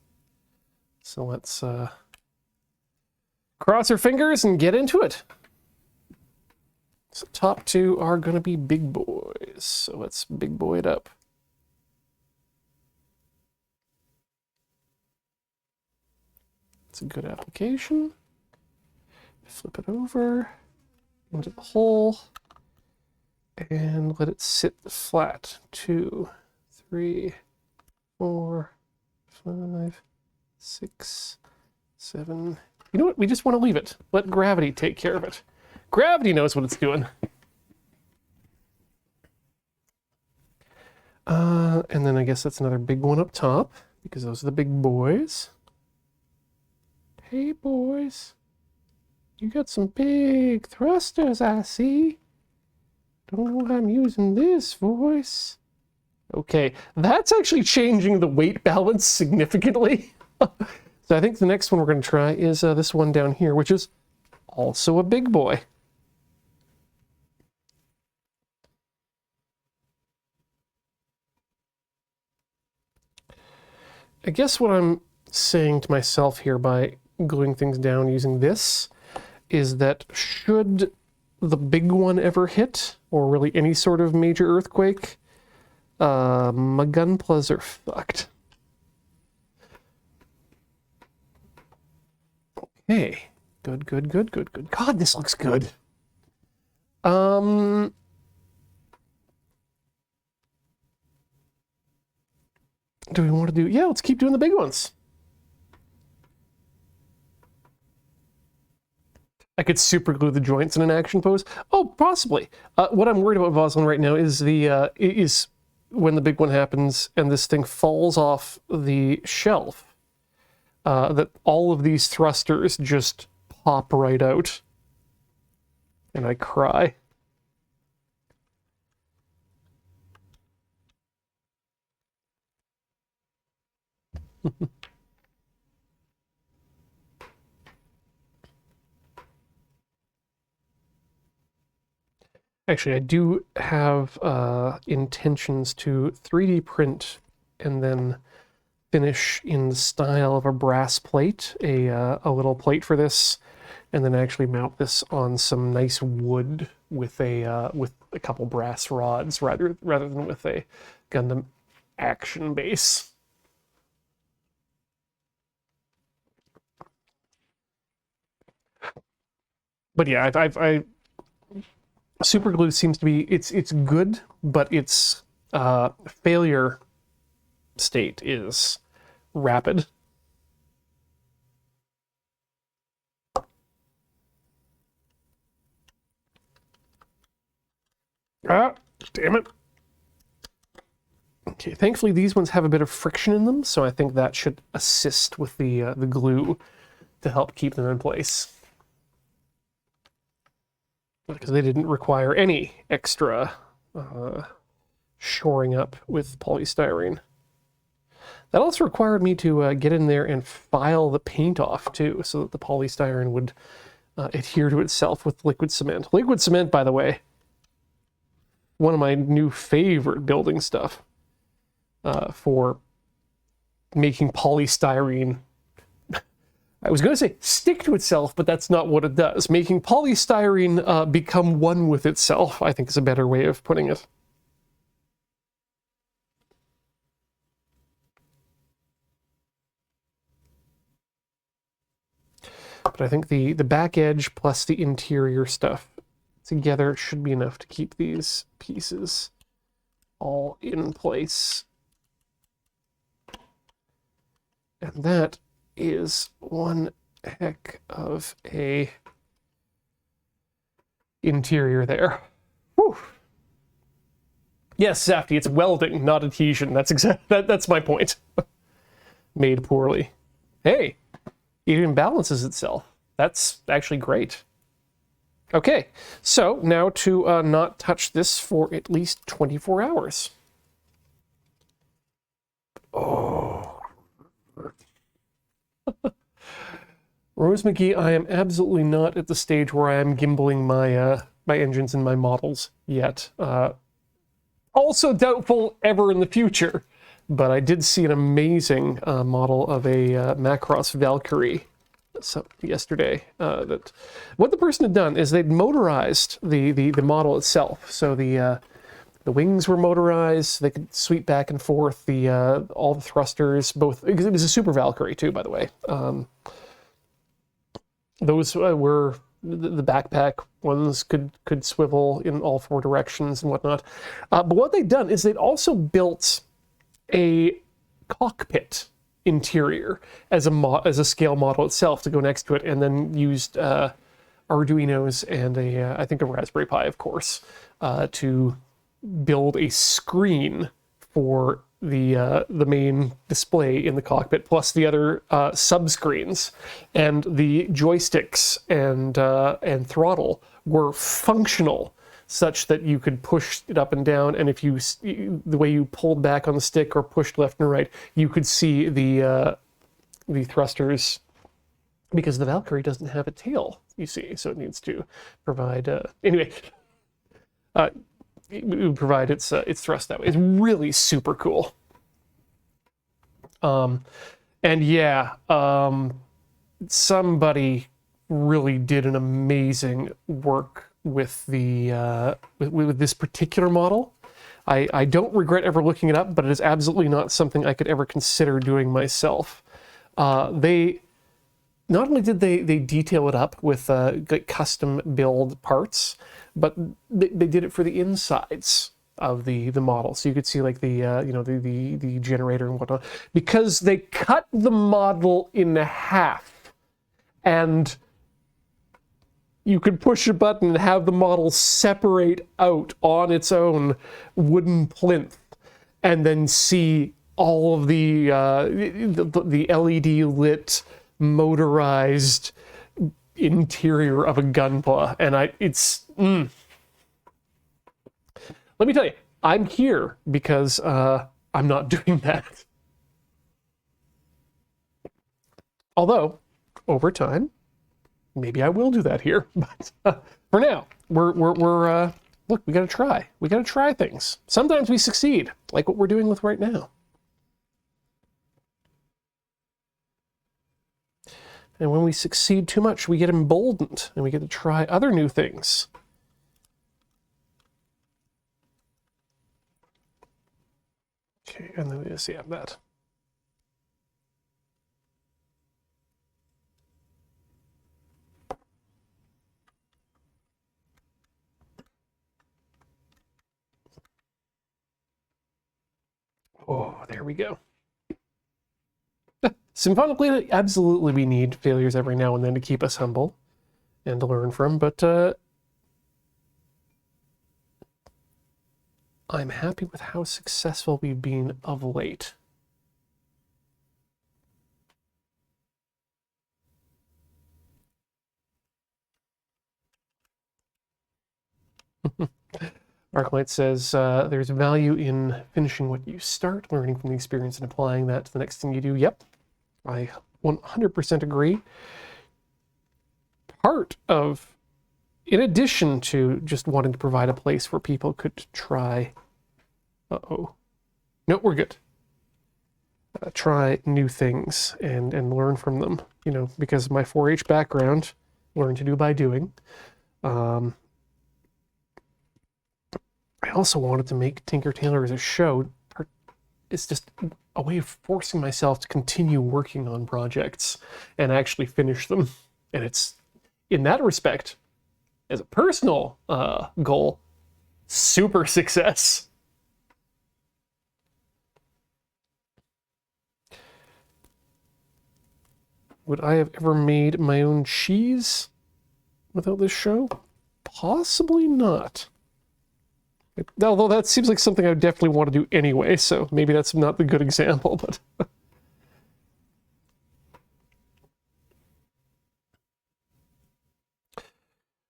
So let's cross our fingers and get into it. So top 2 are going to be big boys, so let's big boy it up. It's a good application. Flip it over into the hole and let it sit flat. 2, 3, 4, 5, 6, 7. You know what? We just want to leave it. Let gravity take care of it. Gravity knows what it's doing. And then I guess that's another big one up top, because those are the big boys. Hey, boys. You got some big thrusters, I see. Don't know why I'm using this voice. Okay, that's actually changing the weight balance significantly. So I think the next one we're going to try is this one down here, which is also a big boy. I guess what I'm saying to myself here by gluing things down using this is that should the big one ever hit, or really any sort of major earthquake, my Gunplas are fucked. Okay, good, good, good, good, good. God, this looks good. Do we want to do... Yeah, let's keep doing the big ones. I could super glue the joints in an action pose. Oh, possibly. What I'm worried about Vaseline right now is is when the big one happens and this thing falls off the shelf, that all of these thrusters just pop right out, and I cry. Actually, I do have intentions to 3D print and then finish in the style of a brass plate, a little plate for this, and then actually mount this on some nice wood with a couple brass rods rather than with a Gundam action base. But yeah, super glue seems to be it's good, but its failure state is rapid. Ah, damn it. Okay, thankfully these ones have a bit of friction in them, so I think that should assist with the glue to help keep them in place. Because they didn't require any extra shoring up with polystyrene. That also required me to get in there and file the paint off too, so that the polystyrene would adhere to itself with liquid cement. Liquid cement, by the way, one of my new favorite building stuff for making polystyrene. I was going to say stick to itself, but that's not what it does. Making polystyrene become one with itself, I think, is a better way of putting it. But I think the back edge plus the interior stuff together should be enough to keep these pieces all in place. And that is one heck of a interior there. Whew. Yes, Zafty, it's welding, not adhesion. That's my point. Made poorly. Hey, it even balances itself. That's actually great. Okay, so now to not touch this for at least 24 hours. Oh. Rose McGee, I am absolutely not at the stage where I am gimbaling my engines and my models yet. Also doubtful ever in the future, but I did see an amazing model of a Macross Valkyrie yesterday. That what the person had done is they'd motorized the model itself. So the wings were motorized. They could sweep back and forth. All the thrusters, both. It was a Super Valkyrie too, by the way. Those were the backpack ones could swivel in all four directions and whatnot. But what they'd done is they'd also built a cockpit interior as a scale model itself to go next to it, and then used Arduinos and I think a Raspberry Pi, of course, to build a screen for the main display in the cockpit, plus the other sub-screens, and the joysticks and throttle were functional, such that you could push it up and down, and if the way you pulled back on the stick or pushed left and right, you could see the thrusters, because the Valkyrie doesn't have a tail, you see, so it needs to provide anyway. It would provide its thrust that way. It's really super cool. And yeah, somebody really did an amazing work with the with this particular model. I don't regret ever looking it up, but it is absolutely not something I could ever consider doing myself. They not only did they detail it up with like custom build parts, but they did it for the insides of the model, so you could see like the the generator and whatnot, because they cut the model in half, and you could push a button and have the model separate out on its own wooden plinth, and then see all of the LED lit motorized interior of a Gunpla. And let me tell you, I'm here because I'm not doing that. Although, over time, maybe I will do that here. But for now, we're look, we gotta try. We gotta try things. Sometimes we succeed, like what we're doing with right now. And when we succeed too much, we get emboldened and we get to try other new things. Okay, and then just yeah, that. Oh, there we go. Symphonically, absolutely we need failures every now and then to keep us humble and to learn from, but I'm happy with how successful we've been of late. Arclight says, there's value in finishing what you start, learning from the experience and applying that to the next thing you do. Yep, I 100% agree. Part of, in addition to just wanting to provide a place where people could try, no, we're good. Try new things and learn from them, you know, because of my 4-H background, learn to do by doing. I also wanted to make Tinker Tailor as a show. It's just a way of forcing myself to continue working on projects and actually finish them. And it's, in that respect, as a personal goal, super success. Would I have ever made my own cheese without this show? Possibly not. Although that seems like something I would definitely want to do anyway, so maybe that's not the good example, but...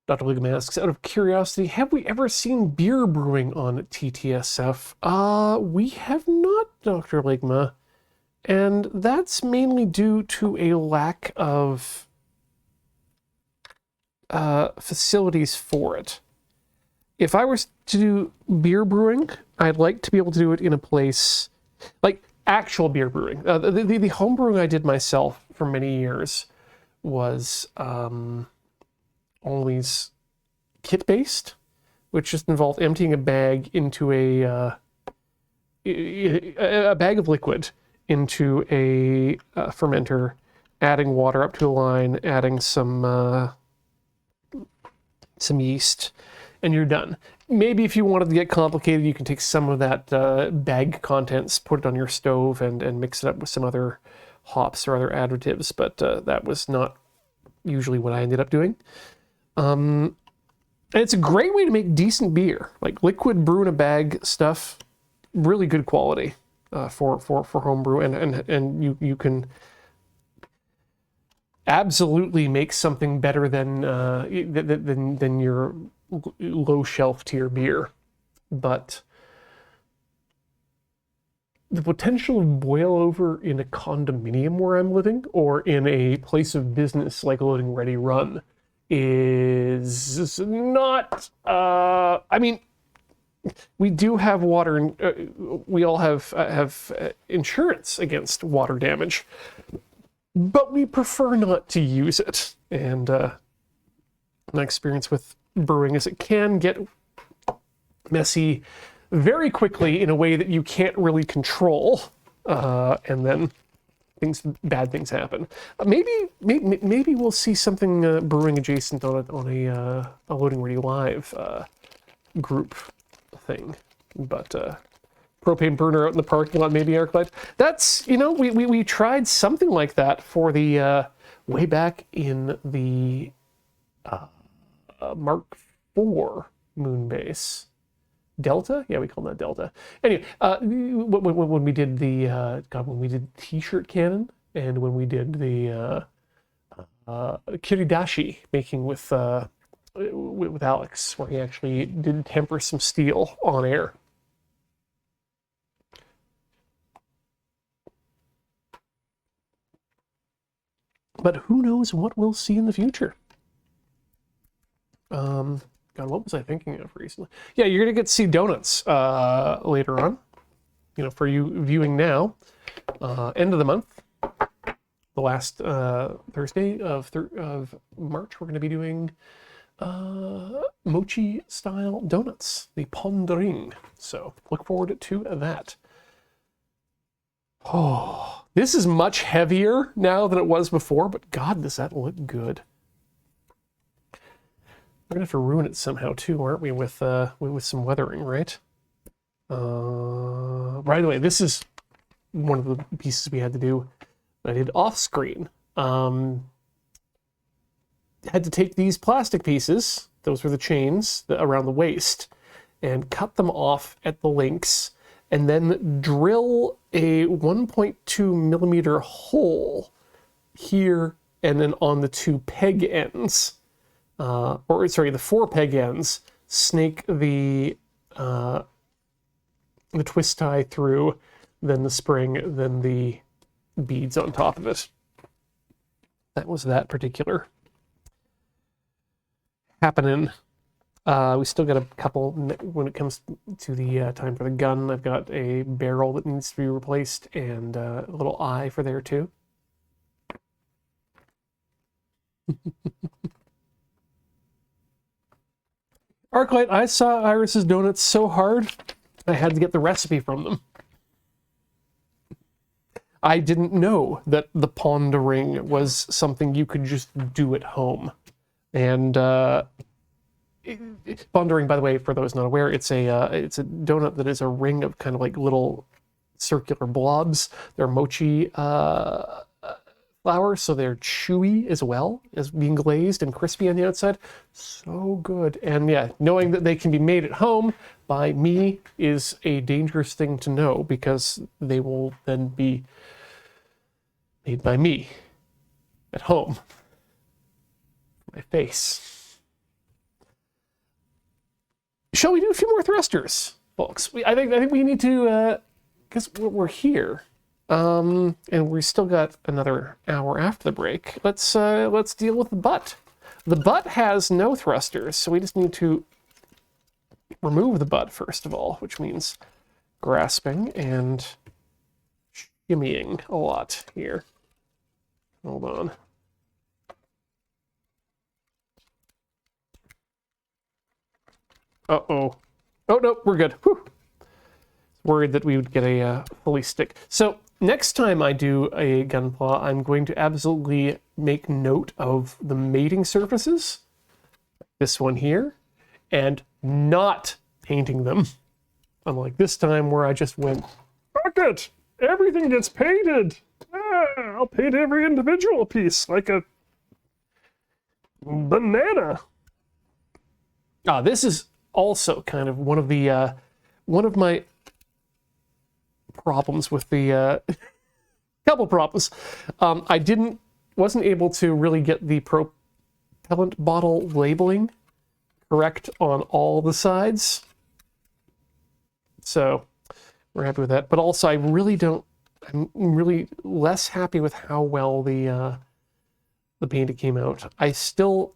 Dr. Ligma asks, out of curiosity, have we ever seen beer brewing on TTSF? We have not, Dr. Ligma. And that's mainly due to a lack of facilities for it. If I was to do beer brewing, I'd like to be able to do it in a place, like actual beer brewing. The home brewing I did myself for many years was always kit-based, which just involved emptying a bag into a bag of liquid into a fermenter, adding water up to a line, adding some yeast, and you're done. Maybe if you wanted to get complicated, you can take some of that bag contents, put it on your stove, and mix it up with some other hops or other additives, but that was not usually what I ended up doing. And it's a great way to make decent beer, like liquid brew in a bag stuff, really good quality for homebrew, and you can absolutely make something better than your low shelf tier beer. But the potential of boil over in a condominium where I'm living, or in a place of business like Loading Ready Run, is not, I mean, we do have water, and we all have insurance against water damage, but we prefer not to use it. And my experience with brewing is it can get messy very quickly in a way that you can't really control, and then bad things happen. Maybe we'll see something brewing adjacent on a Loading Ready Live group thing, but propane burner out in the parking lot, maybe Arclight. That's, you know, we tried something like that for the way back in the Mark IV moon base. Delta? Yeah, we call that Delta. Anyway, when we did the when we did T-shirt cannon, and when we did the Kiridashi making with Alex, where he actually did temper some steel on air. But who knows what we'll see in the future. God, what was I thinking of recently? Yeah, you're gonna get to see donuts later on. You know, for you viewing now, end of the month, the last Thursday of March, we're gonna be doing mochi style donuts, the pondering. So look forward to that. Oh, this is much heavier now than it was before, but God, does that look good. We're gonna have to ruin it somehow too, aren't we, with some weathering, right? By the way, this is one of the pieces we had to do that I did off screen. Had to take these plastic pieces, those were the chains around the waist, and cut them off at the links, and then drill a 1.2 millimeter hole here and then on the two peg ends, the 4 peg ends, snake the twist tie through, then the spring, then the beads on top of it. That was that particular happening. We still got a couple when it comes to the time for the gun. I've got a barrel that needs to be replaced and a little eye for there too. Arclight, I saw Iris's donuts so hard, I had to get the recipe from them. I didn't know that the pondering was something you could just do at home. And pondering, by the way, for those not aware, it's a donut that is a ring of kind of like little circular blobs. They're mochi flour, so they're chewy as well as being glazed and crispy on the outside. So good. And yeah, knowing that they can be made at home by me is a dangerous thing to know, because they will then be made by me at home. My face. Shall we do a few more thrusters, folks? I think we need to, because we're here. And we still got another hour after the break. Let's deal with the butt. The butt has no thrusters, so we just need to remove the butt first of all, which means grasping and shimmying a lot here. Hold on. Uh-oh. Oh, no, we're good. Whew. Worried that we would get a fully stick. So next time I do a Gunpla, I'm going to absolutely make note of the mating surfaces, this one here, and not painting them. Unlike this time where I just went, fuck it, everything gets painted. I'll paint every individual piece like a banana. This is also kind of one of the one of my problems with the couple problems. I wasn't able to really get the propellant bottle labeling correct on all the sides, so we're happy with that. But also, I'm really less happy with how well the painting came out. I still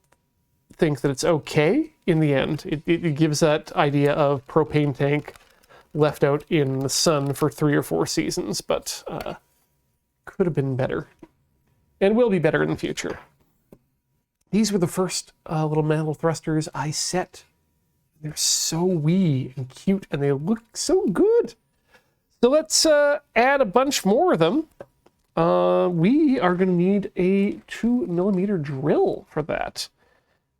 think that it's okay in the end. It gives that idea of propane tank left out in the sun for 3 or 4 seasons, but could have been better, and will be better in the future. These were the first little metal thrusters I set. They're so wee and cute, and they look so good. So let's add a bunch more of them. We are going to need a 2 millimeter drill for that,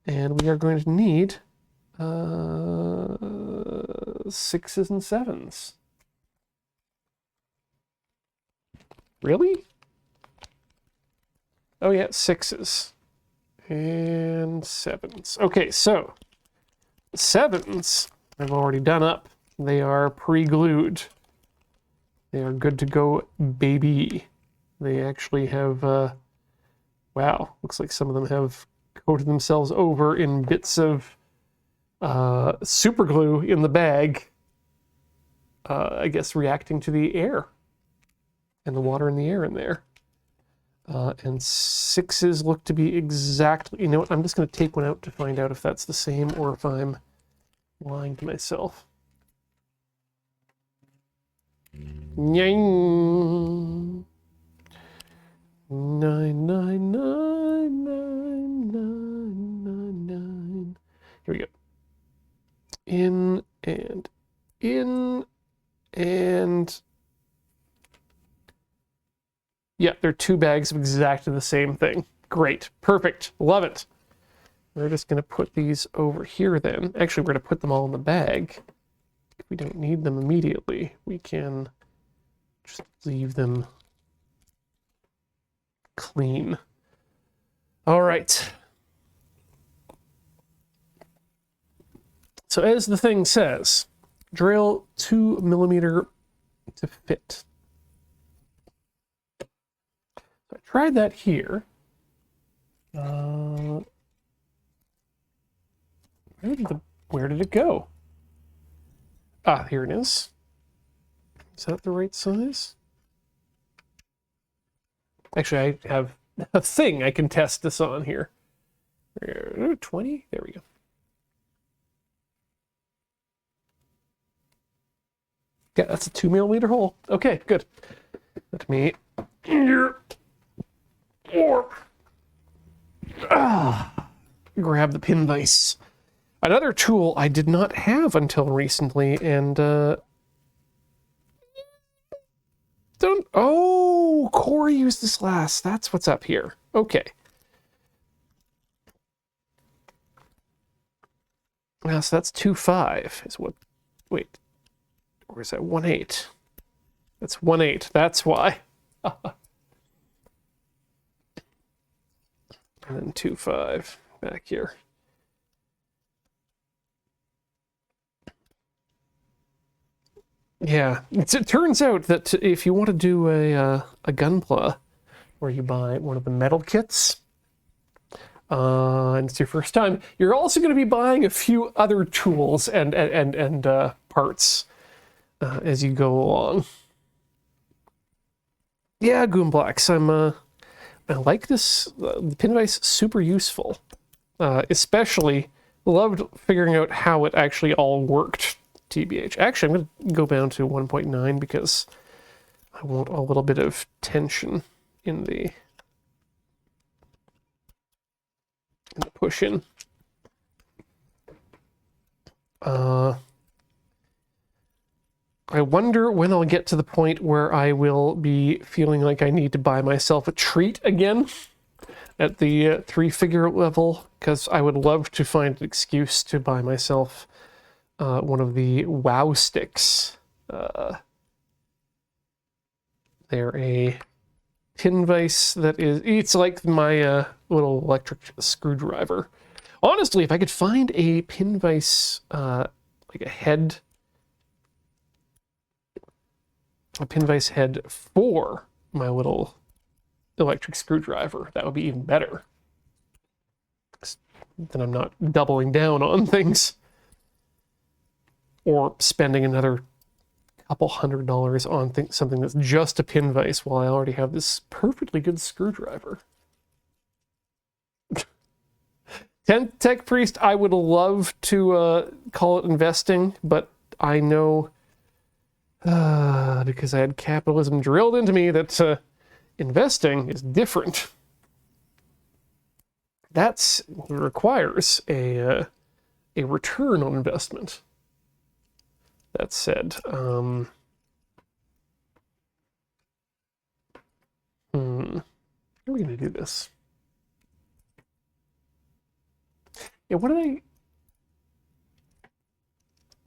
and we are going to need 6s and 7s. Really? Oh yeah, 6s and 7s. Okay, so 7s I've already done up. They are pre-glued. They are good to go, baby. They actually have, wow, looks like some of them have coated themselves over in bits of super glue in the bag, I guess reacting to the air and the water and the air in there. And 6s look to be exactly... You know what? I'm just going to take one out to find out if that's the same or if I'm lying to myself. 9. 9. Here we go. In and yeah, they're 2 bags of exactly the same thing. Great, perfect, love it. We're just going to put these over here then. Actually, we're going to put them all in the bag. If we don't need them immediately, we can just leave them clean. All right. So as the thing says, drill 2mm to fit. So I tried that here. Where did it go? Ah, here it is. Is that the right size? Actually, I have a thing I can test this on here. 20? There we go. Yeah, that's a 2mm hole. Okay, good. Let me grab the pin vise. Another tool I did not have until recently, and oh, Corey used this last. That's what's up here. Okay. Now, so that's 2.5 is what, wait, or is that 1.8? That's 1.8, that's why. And then 2.5 back here. Yeah, it turns out that if you want to do a Gunpla, where you buy one of the metal kits, and it's your first time, you're also going to be buying a few other tools and parts as you go along. Yeah, Gunpla, I like this. The pin vise, super useful. Especially loved figuring out how it actually all worked. TBH. Actually, I'm going to go down to 1.9 because I want a little bit of tension in the push-in. I wonder when I'll get to the point where I will be feeling like I need to buy myself a treat again at the 3-figure level, because I would love to find an excuse to buy myself one of the WoW sticks. They're a pin vise that is, it's like my little electric screwdriver. Honestly, if I could find a pin vise, like a pin vise head for my little electric screwdriver, that would be even better. Then I'm not doubling down on things. Or spending another couple $100 on something that's just a pin vise while I already have this perfectly good screwdriver. 10th Tech Priest, I would love to call it investing, but I know, because I had capitalism drilled into me, that investing is different. That requires a return on investment. That said, how are we going to do this? Yeah, what did I...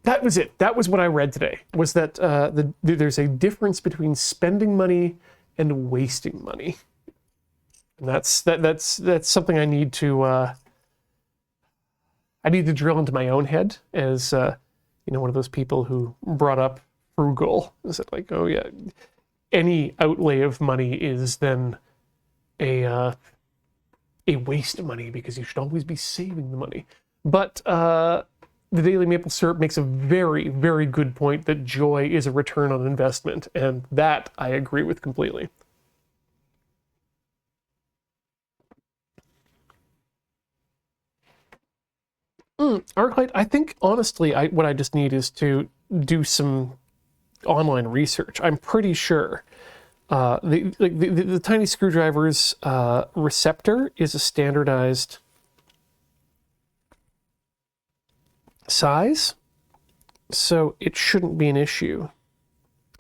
That was it. That was what I read today, was that there's a difference between spending money and wasting money. And that's something I need to drill into my own head as you know, one of those people who brought up frugal. Is it like, oh yeah, any outlay of money is then a waste of money because you should always be saving the money. But the Daily Maple Syrup makes a very, very good point that joy is a return on investment, and that I agree with completely. ArcLight, I think, honestly, what I just need is to do some online research. I'm pretty sure the tiny screwdriver's receptor is a standardized size, so it shouldn't be an issue.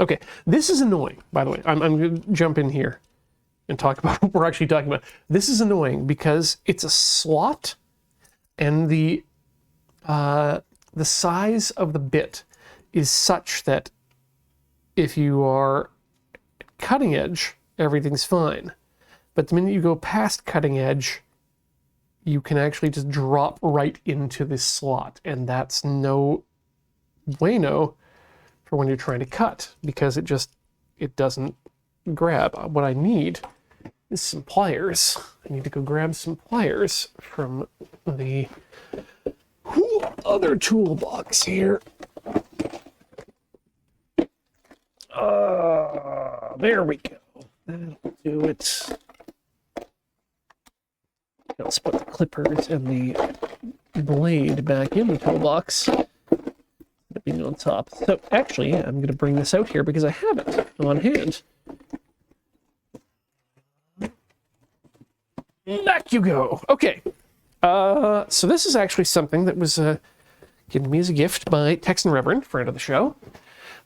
Okay, this is annoying, by the way. I'm going to jump in here and talk about what we're actually talking about. This is annoying because it's a slot, and the size of the bit is such that if you are cutting edge, everything's fine. But the minute you go past cutting edge, you can actually just drop right into this slot, and that's no bueno for when you're trying to cut, because it doesn't grab. What I need is some pliers. I need to go grab some pliers from the other toolbox here. There we go. That'll do it. Let's put the clippers and the blade back in the toolbox. Being on top. So actually, yeah, I'm going to bring this out here because I have it on hand. Back you go. Okay. So this is actually something that was given me as a gift by Texan Reverend, friend of the show.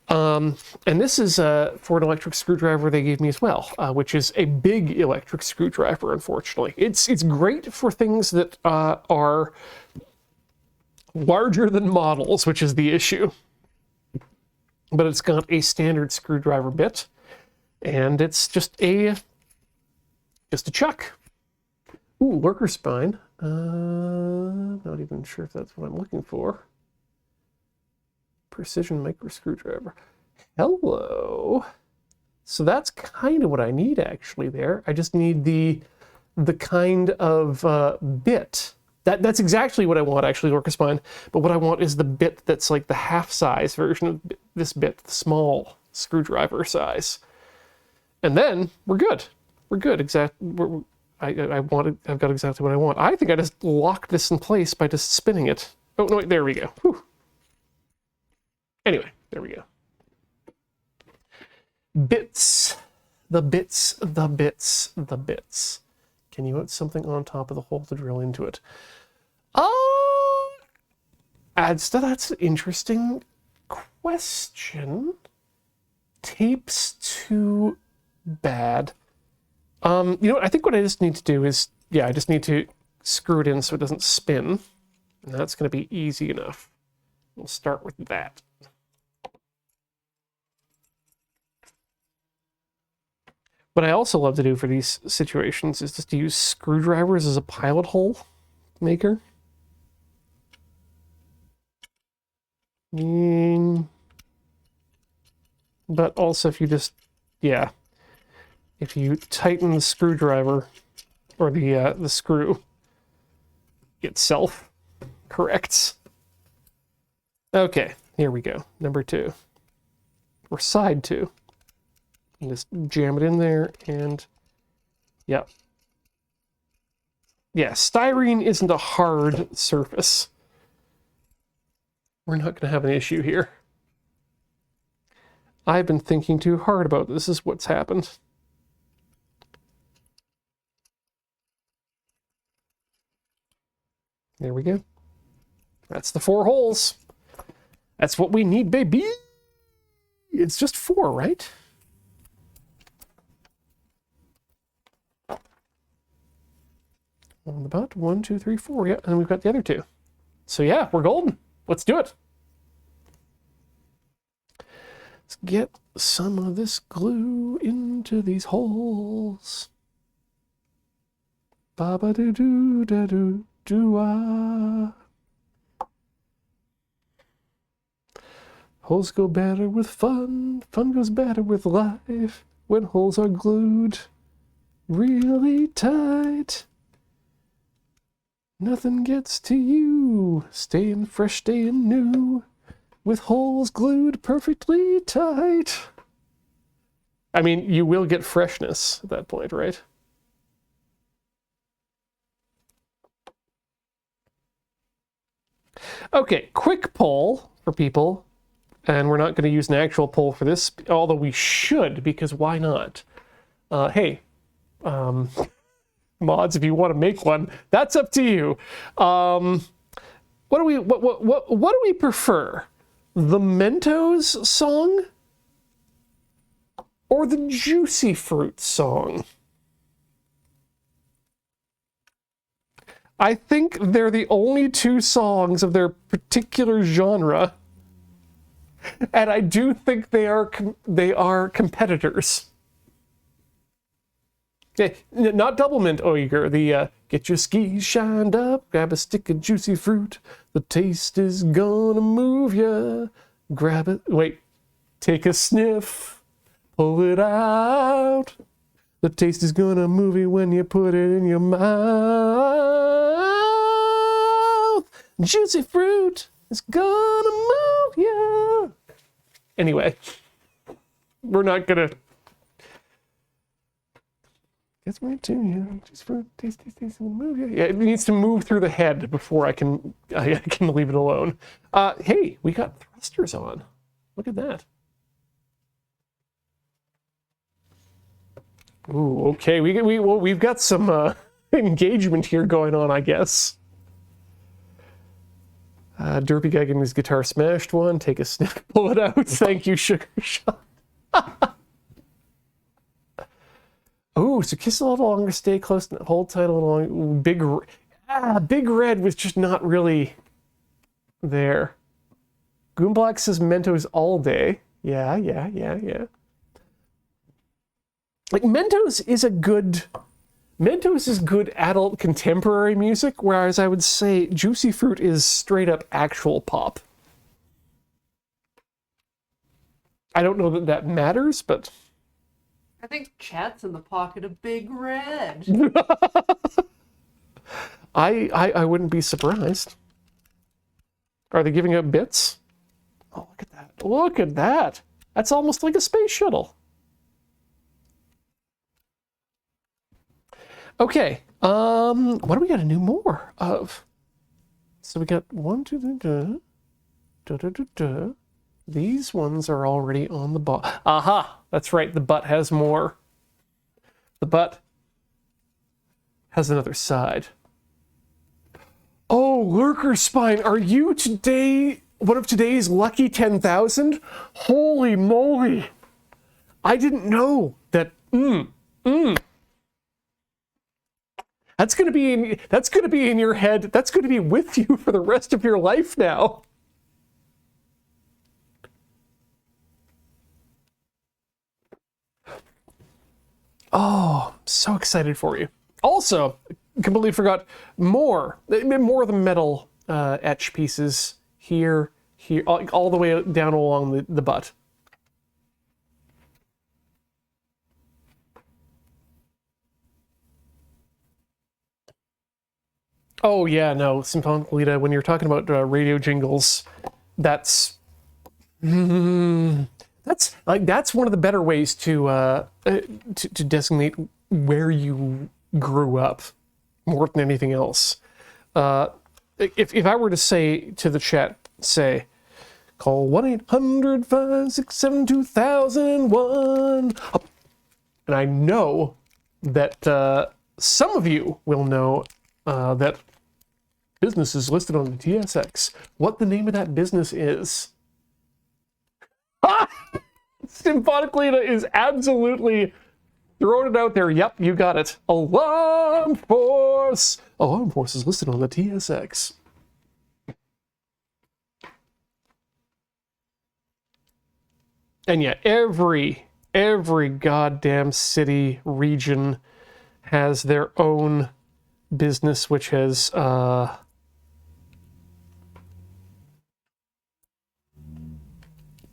And this is for an electric screwdriver they gave me as well, which is a big electric screwdriver, unfortunately. It's great for things that are larger than models, which is the issue. But it's got a standard screwdriver bit, and it's just a chuck. Ooh, lurker spine. Not even sure if that's what I'm looking for. Precision micro screwdriver. Hello. So that's kind of what I need actually there. I just need the kind of bit. That's exactly what I want, actually, lurker spine. But what I want is the bit that's like the half-size version of this bit, the small screwdriver size. And then we're good. We're good. I've got exactly what I want. I think I just locked this in place by just spinning it. Oh, no, wait, there we go. Whew. Anyway, there we go. Bits. The bits, the bits, the bits. Can you put something on top of the hole to drill into it? That's an interesting question. Tape's too bad. You know what? I think what I just need to do is, I just need to screw it in so it doesn't spin. And that's going to be easy enough. We'll start with that. What I also love to do for these situations is just to use screwdrivers as a pilot hole maker. But also if you just, if you tighten the screwdriver, or the screw itself corrects. Okay, here we go. Number 2. Or side 2. And just jam it in there, and yeah, styrene isn't a hard surface. We're not going to have an issue here. I've been thinking too hard about this is what's happened. There we go. That's the 4 holes. That's what we need, baby. It's just 4, right? On the butt, 1, 2, 3, 4. Yeah, and we've got the other 2. So yeah, we're golden. Let's do it. Let's get some of this glue into these holes. Ba-ba doo doo da doo doo ah. Holes go better with fun. Fun goes better with life. When holes are glued really tight. Nothing gets to you, staying fresh, staying new, with holes glued perfectly tight. I mean, you will get freshness at that point, right? Okay, quick poll for people, and we're not going to use an actual poll for this, although we should, because why not? Hey, mods, if you want to make one, that's up to you. What do we prefer? The Mentos song or the Juicy Fruit song? I think they're the only two songs of their particular genre, and I do think they are competitors. Yeah, not Doublemint Oyger, the get your skis shined up, grab a stick of juicy fruit, the taste is gonna move ya, grab it, wait, take a sniff, pull it out, the taste is gonna move you when you put it in your mouth, juicy fruit is gonna move ya. Anyway, we're not gonna... Gets me to you. Just for taste, move. Yeah, it needs to move through the head before I can leave it alone. Hey, we got thrusters on. Look at that. Ooh, okay. We've got some engagement here going on, I guess. Derpy guy getting his guitar smashed one. Take a sniff, pull it out. Thank you, Sugar Shot. Oh, so kiss a little longer, stay close, hold tight a little longer. Big Red was just not really there. Gunpla says Mentos all day. Yeah. Like Mentos is good adult contemporary music, whereas I would say Juicy Fruit is straight up actual pop. I don't know that matters, but... I think chat's in the pocket of Big Red. I wouldn't be surprised. Are they giving up bits? Oh, look at that. Look at that. That's almost like a space shuttle. Okay. What do we got to do more of? So we got 1, 2, 3, These ones are already on the butt. Aha! That's right, the butt has more. The butt has another side. Oh, Lurker Spine, are you today one of today's lucky 10,000? Holy moly! I didn't know that. That's gonna be in your head. That's gonna be with you for the rest of your life now. Oh, so excited for you. Also, completely forgot more of the metal etch pieces here, all the way down along the butt. Oh yeah, no, Symphonic Lita, when you're talking about radio jingles, that's one of the better ways to designate where you grew up more than anything else. If I were to say to the chat, say, call 1-800-567-2001, and I know that some of you will know that business is listed on the TSX. What the name of that business is? Symphonic Lita is absolutely throwing it out there. Yep, you got it. Alarm Force! Alarm Force is listed on the TSX. And yeah, every goddamn city, region has their own business, which has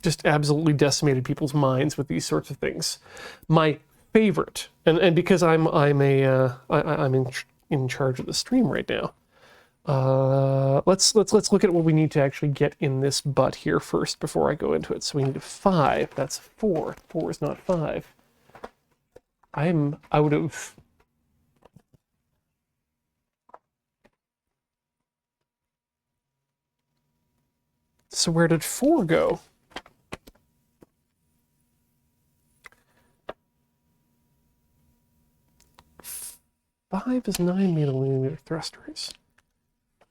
just absolutely decimated people's minds with these sorts of things. My favorite, and because I'm in charge of the stream right now. Let's look at what we need to actually get in this butt here first before I go into it. So we need a 5. That's 4. 4 is not 5. I'm out of... So where did 4 go? 5 is 9mm thrusters.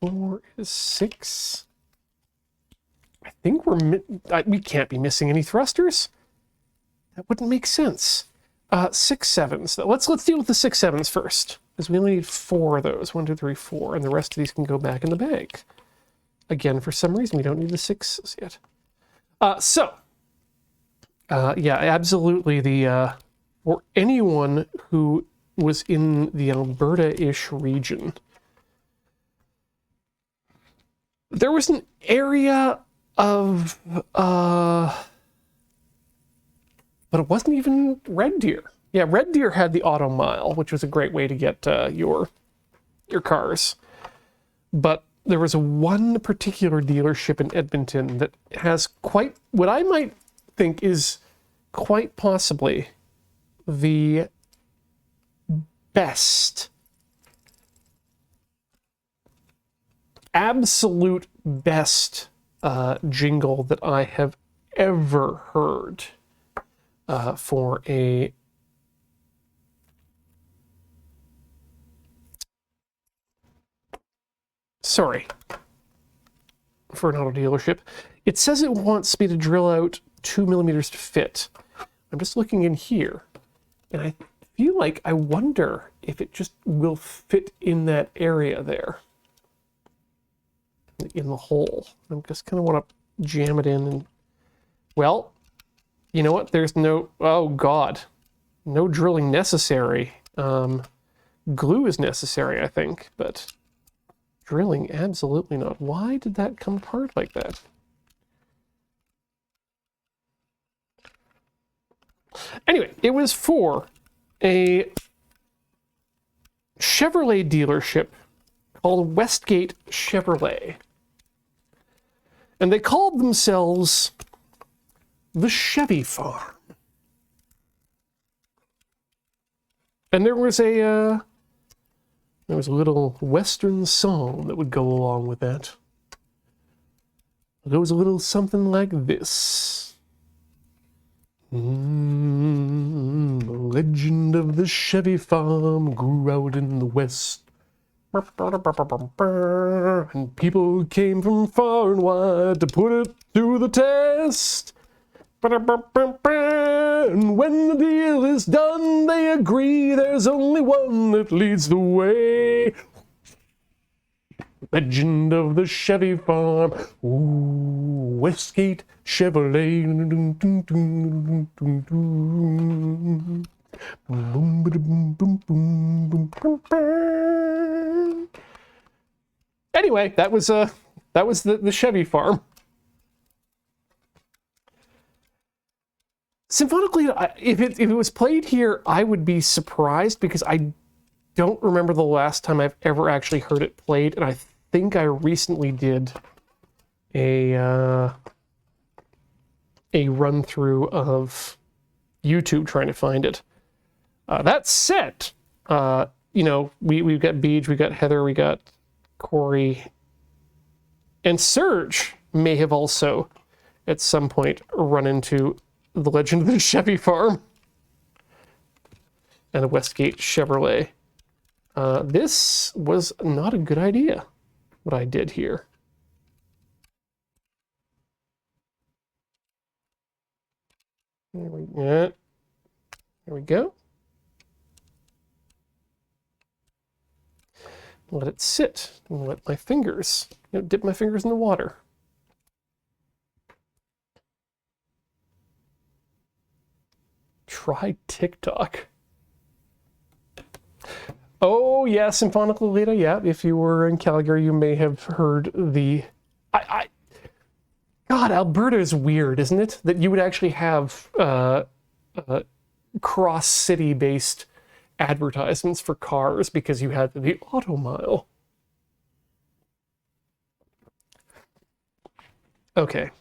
4 is 6. I think we can't be missing any thrusters. That wouldn't make sense. 6 sevens. Let's deal with the 6 sevens first, because we only need 4 of those. 1, 2, 3, 4, and the rest of these can go back in the bag. Again, for some reason, we don't need the 6s yet. Yeah, absolutely. For anyone who was in the Alberta-ish region, there was an area of, but it wasn't even Red Deer. Yeah, Red Deer had the Auto Mile, which was a great way to get your cars. But there was one particular dealership in Edmonton that has quite, what I might think is quite possibly the best, absolute best jingle that I have ever heard for a for an auto dealership. It says it wants me to drill out 2mm to fit. I'm just looking in here, and I feel like I wonder if it just will fit in that area there, in the hole. I just kind of want to jam it in, and well, you know what? There's no, oh God, no drilling necessary. Glue is necessary, I think, but drilling absolutely not. Why did that come apart like that? Anyway, it was for a Chevrolet dealership called Westgate Chevrolet. And they called themselves the Chevy Farm. And there was a little Western song that would go along with that. It goes a little something like this. The legend of the Chevy Farm grew out in the West. And people came from far and wide to put it to the test. And when the deal is done, they agree there's only one that leads the way. Legend of the Chevy Farm. Ooh, Westgate Chevrolet. Anyway, that was the Chevy Farm. Symphonically, if it was played here, I would be surprised, because I don't remember the last time I've ever actually heard it played, and I think I recently did a run through of YouTube trying to find it. That said, you know, we've got Beej, we got Heather, we got Corey, and Serge may have also at some point run into the legend of the Chevy Farm and the Westgate Chevrolet. This was not a good idea, what I did here. There we go. Let it sit and let my fingers, dip my fingers in the water. Try TikTok. Oh, yeah, Symphonic Lolita, yeah. If you were in Calgary, you may have heard the... God, Alberta is weird, isn't it? That you would actually have cross-city-based advertisements for cars because you had the Auto Mile. Okay.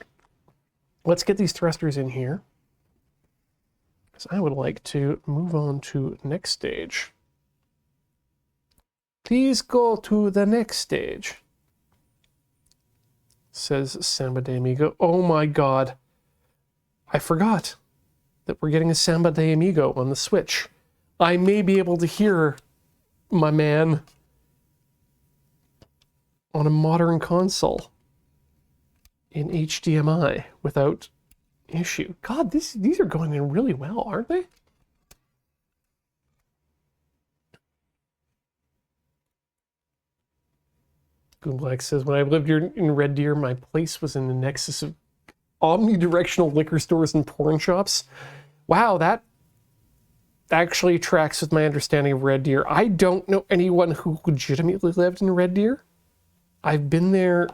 Let's get these thrusters in here. So I would like to move on to next stage. Please go to the next stage. says Samba de Amigo. Oh my god. I forgot that we're getting a Samba de Amigo on the Switch. I may be able to hear my man on a modern console in HDMI without issue. God, these are going in really well, aren't they? Gunpla says, when I lived here in Red Deer, my place was in the nexus of omnidirectional liquor stores and porn shops. Wow, that actually tracks with my understanding of Red Deer. I don't know anyone who legitimately lived in Red Deer. I've been there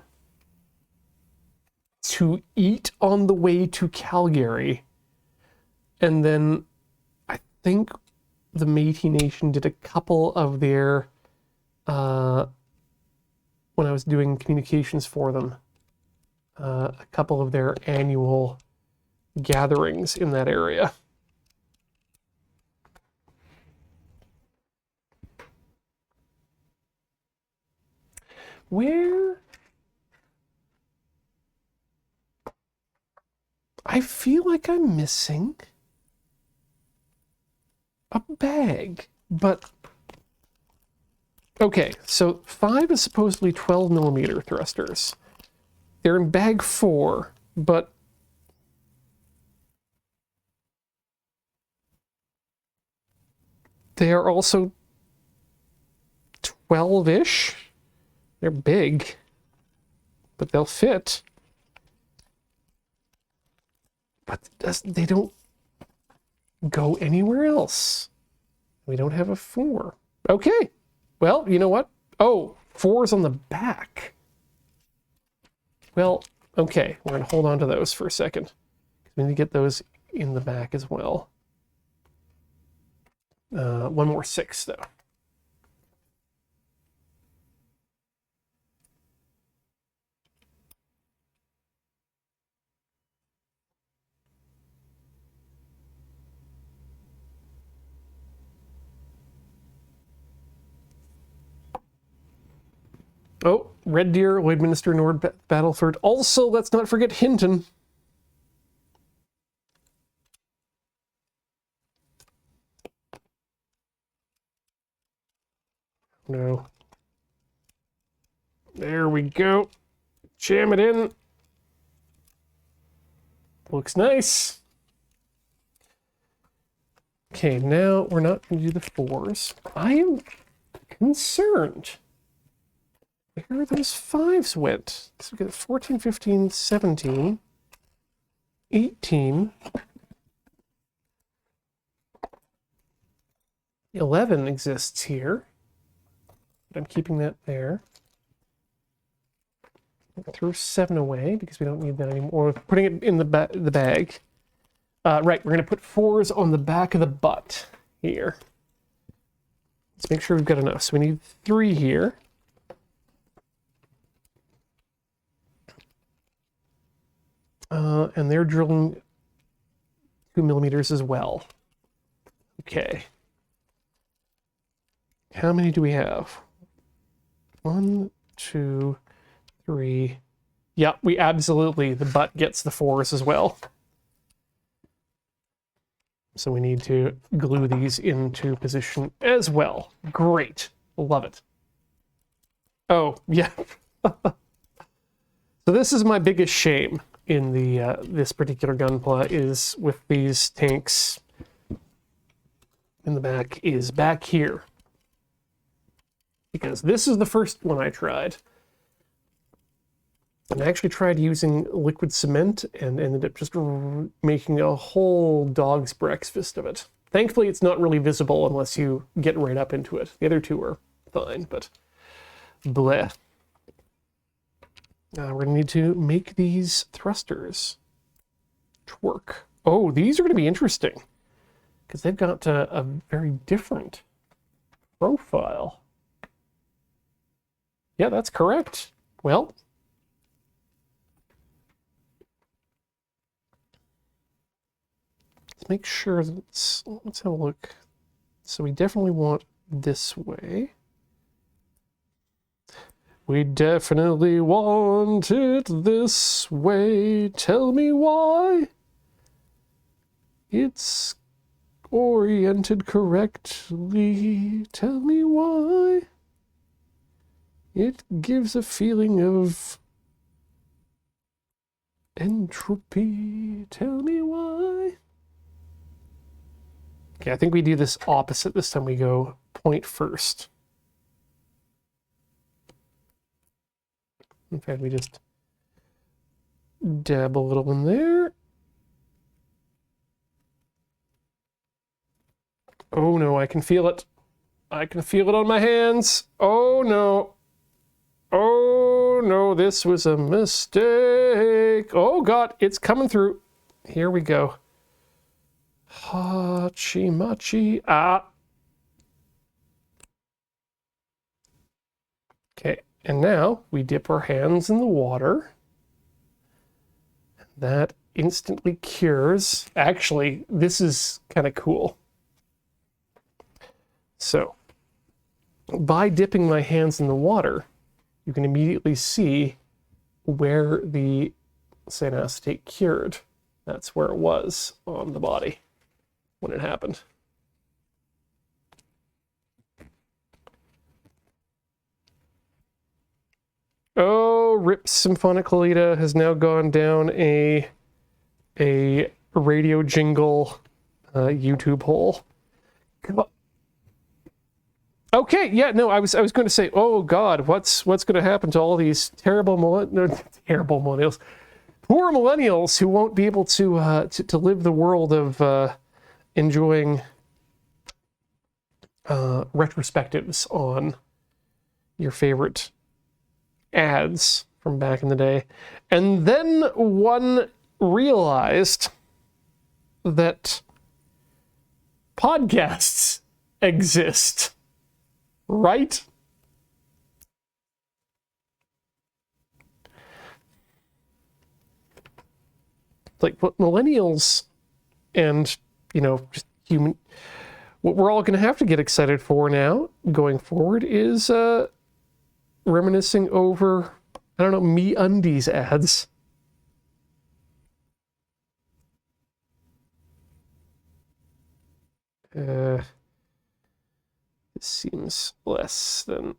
to eat on the way to Calgary. And then I think the Métis Nation did a couple of their, when I was doing communications for them, a couple of their annual gatherings in that area. Where? I feel like I'm missing a bag, but okay, so 5 is supposedly 12 millimeter thrusters. They're in bag 4, but they are also 12-ish. They're big, but they'll fit. But they don't go anywhere else. We don't have a 4. Okay. Well, you know what? Oh, 4's on the back. Well, okay. We're going to hold on to those for a second. We need to get those in the back as well. One more 6, though. Oh, Red Deer, Lloydminster, Nord Battleford. Also, let's not forget Hinton. No. There we go. Jam it in. Looks nice. Okay, now we're not going to do the 4s. I am concerned. Where those 5s went? So we got 14, 15, 17, 18, 11 exists here. But I'm keeping that there. Throw 7 away because we don't need that anymore. We're putting it in the bag. Right, we're going to put 4s on the back of the butt here. Let's make sure we've got enough. So we need 3 here. And they're drilling 2 millimeters as well. Okay. How many do we have? 1, 2, 3. Yeah, we absolutely, the butt gets the 4s as well. So we need to glue these into position as well. Great. Love it. Oh, yeah. So this is my biggest shame in the this particular Gunpla, is with these tanks in the back, is back here. Because this is the first one I tried. And I actually tried using liquid cement and ended up just making a whole dog's breakfast of it. Thankfully, it's not really visible unless you get right up into it. The other two are fine, but bleh. We're going to need to make these thrusters twerk. Oh, these are going to be interesting because they've got a very different profile. Yeah, that's correct. Well, let's make sure that let's have a look. So we definitely want this way. We definitely want it this way. Tell me why. It's oriented correctly. Tell me why. It gives a feeling of entropy. Tell me why. Okay, I think we do this opposite this time. We go point first. In fact, we just dab a little in there. Oh no, I can feel it. I can feel it on my hands. Oh no. Oh no, this was a mistake. Oh God, it's coming through. Here we go. Hachi machi. Ah. Okay, and now we dip our hands in the water. That instantly cures. Actually, this is kind of cool. So, by dipping my hands in the water, you can immediately see where the cyanoacetate cured. That's where it was on the body when it happened. Oh, Rip Symphonic Lolita has now gone down a radio jingle YouTube hole. Okay, yeah, no, I was going to say, oh God, what's going to happen to all these terrible millennials, poor millennials who won't be able to live the world of enjoying retrospectives on your favorite ads from back in the day. And then one realized that podcasts exist, right? Like what millennials and, just human, what we're all going to have to get excited for now going forward is reminiscing over, I don't know, MeUndies ads. This seems less than...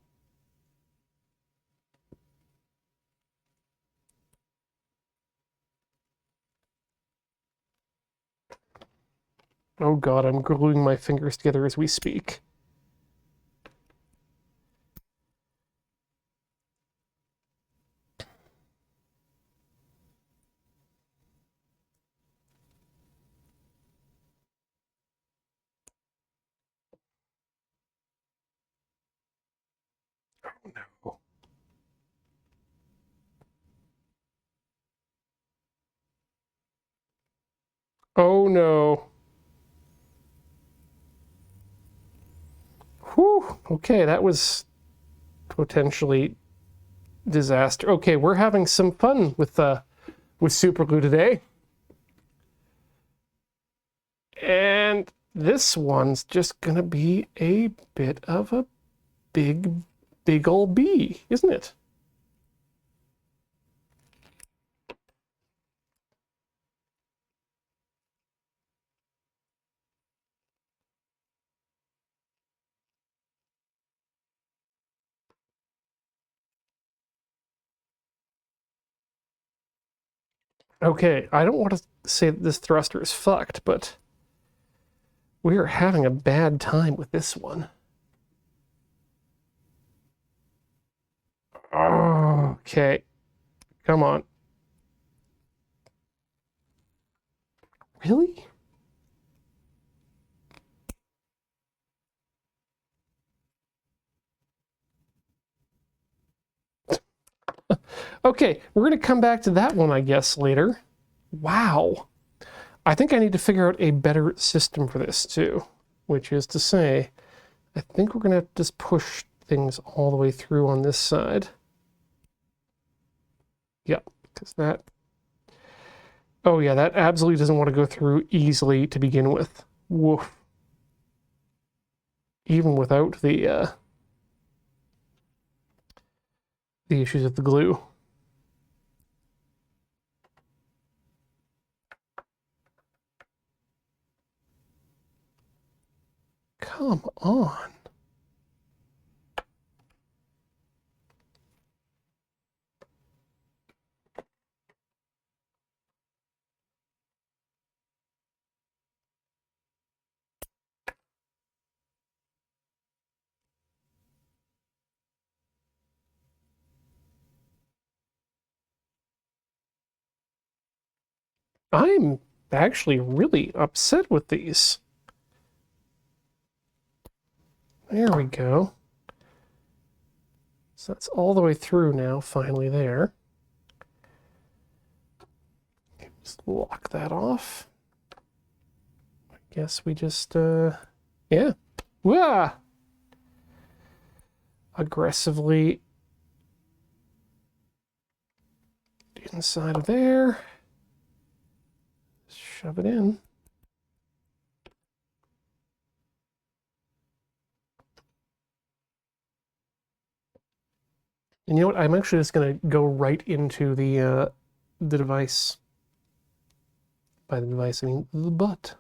Oh God, I'm gluing my fingers together as we speak. No. Oh no. Whew. Okay, that was potentially disaster. Okay, we're having some fun with super glue today. And this one's just gonna be a bit of a big ol' bee, isn't it? Okay, I don't want to say that this thruster is fucked, but we are having a bad time with this one. Okay, come on. Really? Okay, we're going to come back to that one, I guess, later. Wow. I think I need to figure out a better system for this, too. Which is to say, I think we're going to have to just push things all the way through on this side. Yep, because that... Oh yeah, that absolutely doesn't want to go through easily to begin with. Woof. Even without the the issues with the glue. Come on. I'm actually really upset with these. There we go. So that's all the way through now, finally there. Just lock that off. I guess we just, yeah. Wah! Aggressively inside of there. Shove it in. And you know what? I'm actually just going to go right into the device. By the device, I mean the butt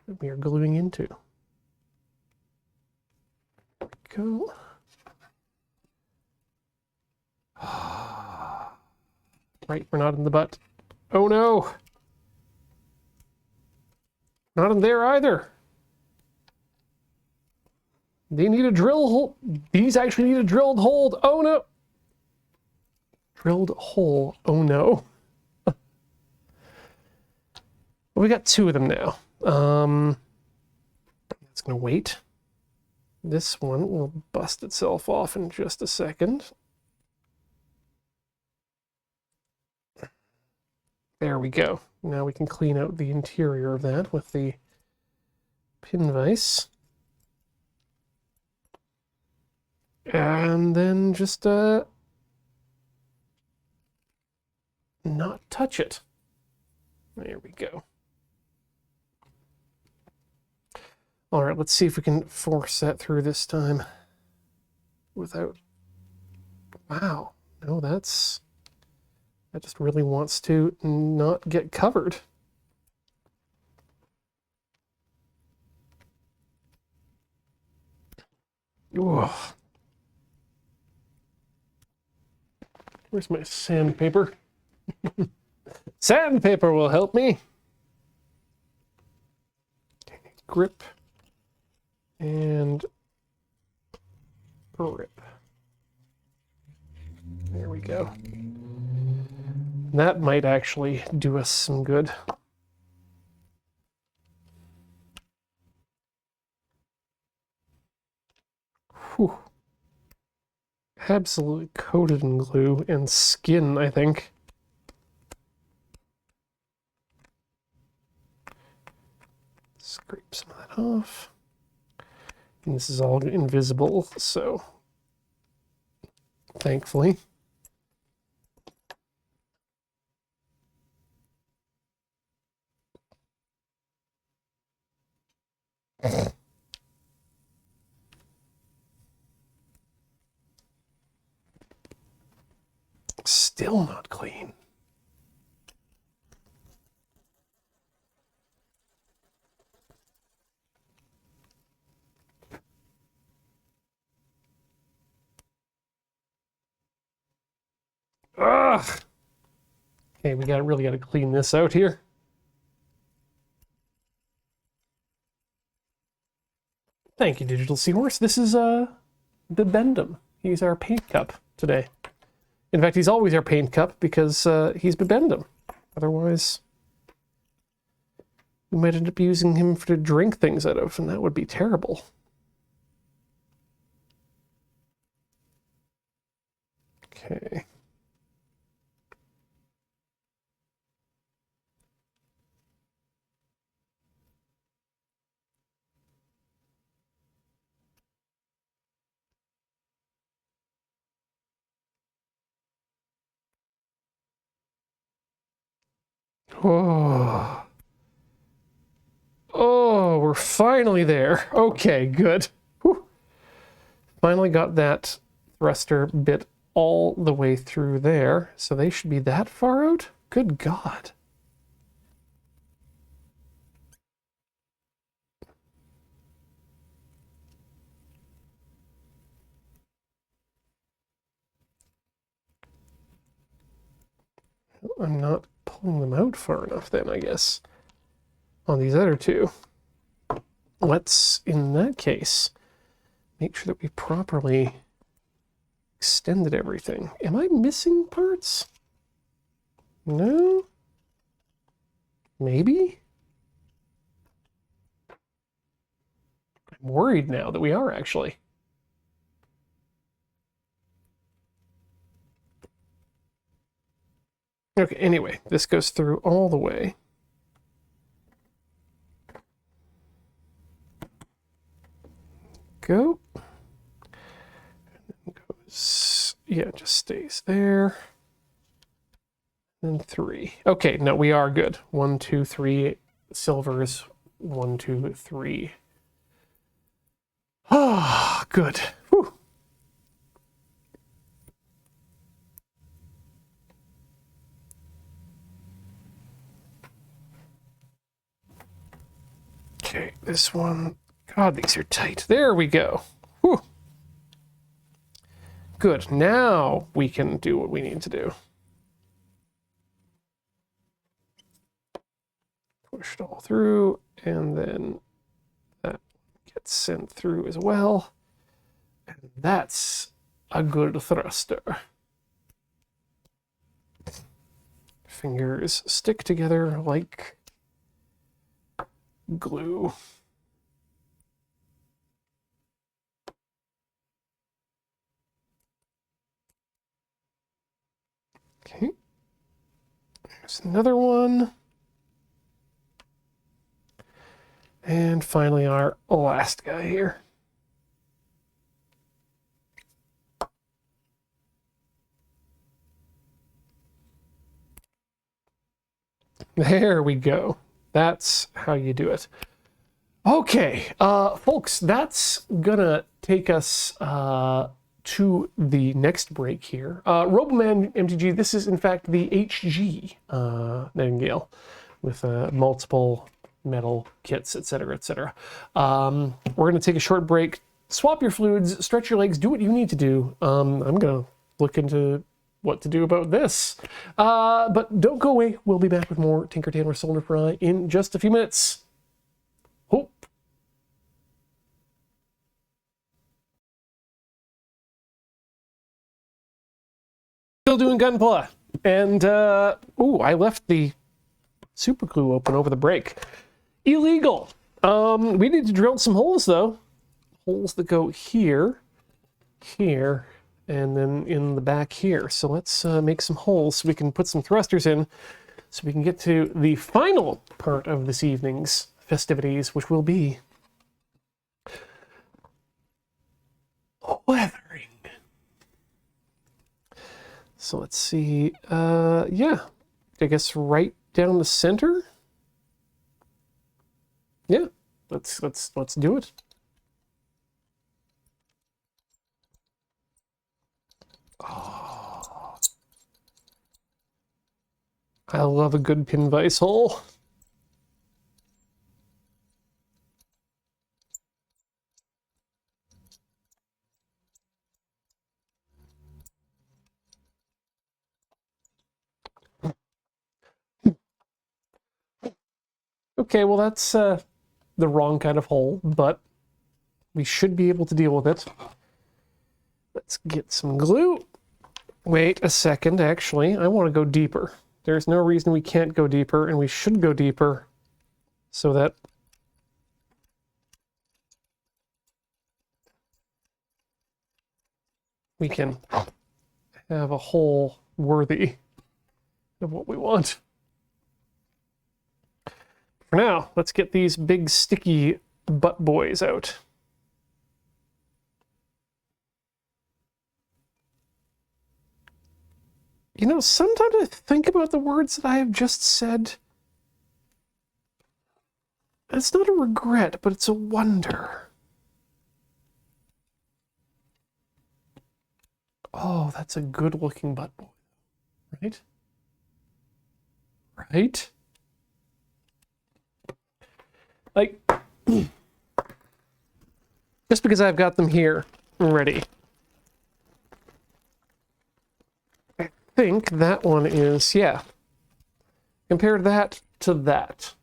that we are gluing into. There we go. Right, we're not in the butt. Oh no! Not in there either. They need a drill hole. These actually need a drilled hole. Oh no! Drilled hole. Oh no. Well, we got two of them now. It's gonna wait. This one will bust itself off in just a second. There we go. Now we can clean out the interior of that with the pin vise. And then just not touch it. There we go. All right, let's see if we can force that through this time without... Wow, no, that just really wants to not get covered. Ooh. Where's my sandpaper? Sandpaper will help me. Okay, grip and grip. There we go. That might actually do us some good. Whew. Absolutely coated in glue and skin, I think. Scrape some of that off. And this is all invisible, so thankfully. Still not clean. Ugh. Okay, we really got to clean this out here. Thank you, Digital Seahorse. This is Bibendum. He's our paint cup today. In fact, he's always our paint cup because he's Bibendum. Otherwise, we might end up using him to drink things out of, and that would be terrible. Okay. Oh. Oh, we're finally there. Okay, good. Whew. Finally got that thruster bit all the way through there. So they should be that far out? Good God. I'm not pulling them out far enough then, I guess, on these other two. Let's, in that case, make sure that we properly extended everything. Am I missing parts? No? Maybe? I'm worried now that we are actually. Okay, anyway, this goes through all the way. Go. And goes, yeah, just stays there. And 3. Okay, no, we are good. 1, 2, 3 silvers. 1, 2, 3. Ah, good. Whew. Okay, this one. God, these are tight. There we go. Whew. Good. Now we can do what we need to do. Push it all through, and then that gets sent through as well. And that's a good thruster. Fingers stick together like glue. Okay. There's another one. And finally our last guy here. There we go. That's how you do it. Okay, folks, that's gonna take us to the next break here. Roboman MTG, this is in fact the HG Nightingale with multiple metal kits, etc., etc. We're gonna take a short break, swap your fluids, stretch your legs, do what you need to do. I'm gonna look into what to do about this. But don't go away. We'll be back with more Tinker Tailor Soldier Fry in just a few minutes. Hope. Still doing Gunpla. And, ooh, I left the super glue open over the break. Illegal. We need to drill some holes, though. Holes that go here, here, and then in the back here. So let's make some holes so we can put some thrusters in so we can get to the final part of this evening's festivities, which will be weathering. So let's see, yeah, I guess right down the center. Yeah, let's do it. Oh, I love a good pin vise hole. Okay, well that's the wrong kind of hole, but we should be able to deal with it. Let's get some glue. Wait a second, actually, I want to go deeper. There's no reason we can't go deeper, and we should go deeper so that we can have a hole worthy of what we want. For now, let's get these big sticky butt boys out. You know, sometimes I think about the words that I have just said. It's not a regret, but it's a wonder. Oh, that's a good looking butt boy, right? Right? Like, just because I've got them here ready. I think that one is, yeah. Compare that to that.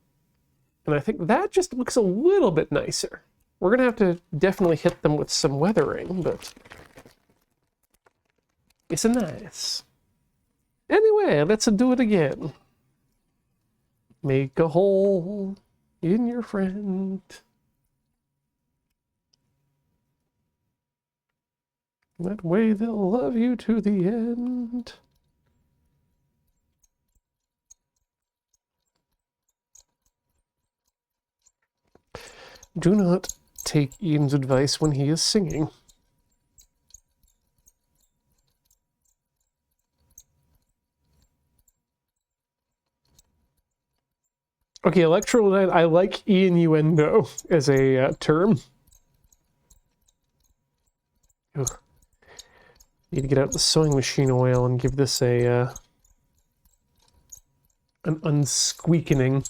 And I think that just looks a little bit nicer. We're going to have to definitely hit them with some weathering, but it's a nice. Anyway, let's do it again. Make a hole in your friend. That way they'll love you to the end. Do not take Ian's advice when he is singing. Okay, electrolyte, I like innuendo as a term. Ugh. Need to get out the sewing machine oil and give this a an unsqueakening.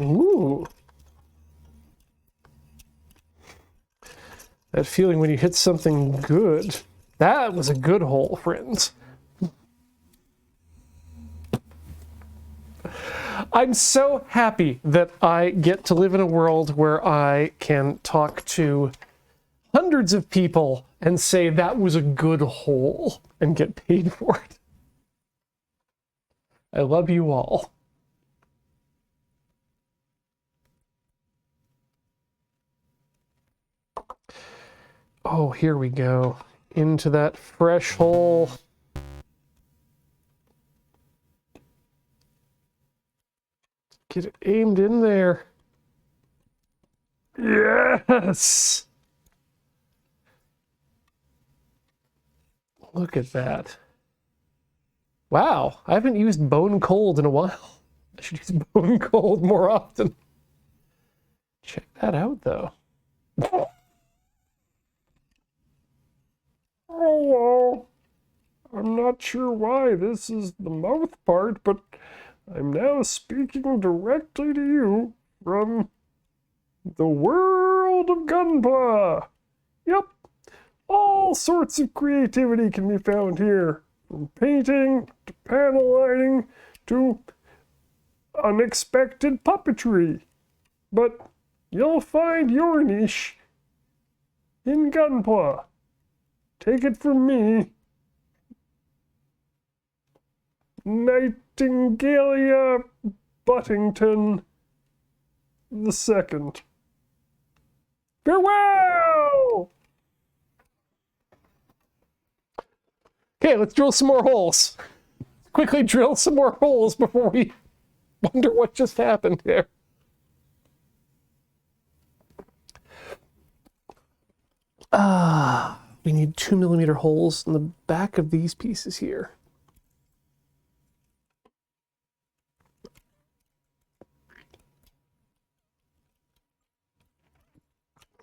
Ooh. That feeling when you hit something good. That was a good hole, friends. I'm so happy that I get to live in a world where I can talk to hundreds of people and say that was a good hole and get paid for it. I love you all. Oh, here we go. Into that fresh hole. Get it aimed in there. Yes! Look at that. Wow, I haven't used Bone Cold in a while. I should use Bone Cold more often. Check that out, though. Hello. I'm not sure why this is the mouth part, but I'm now speaking directly to you from the world of Gunpla. Yep, all sorts of creativity can be found here, from painting to panel lining to unexpected puppetry. But you'll find your niche in Gunpla. Take it from me, Nightingale Buttington II. Farewell! Okay, let's drill some more holes. Quickly drill some more holes before we wonder what just happened here. We need 2mm holes in the back of these pieces here.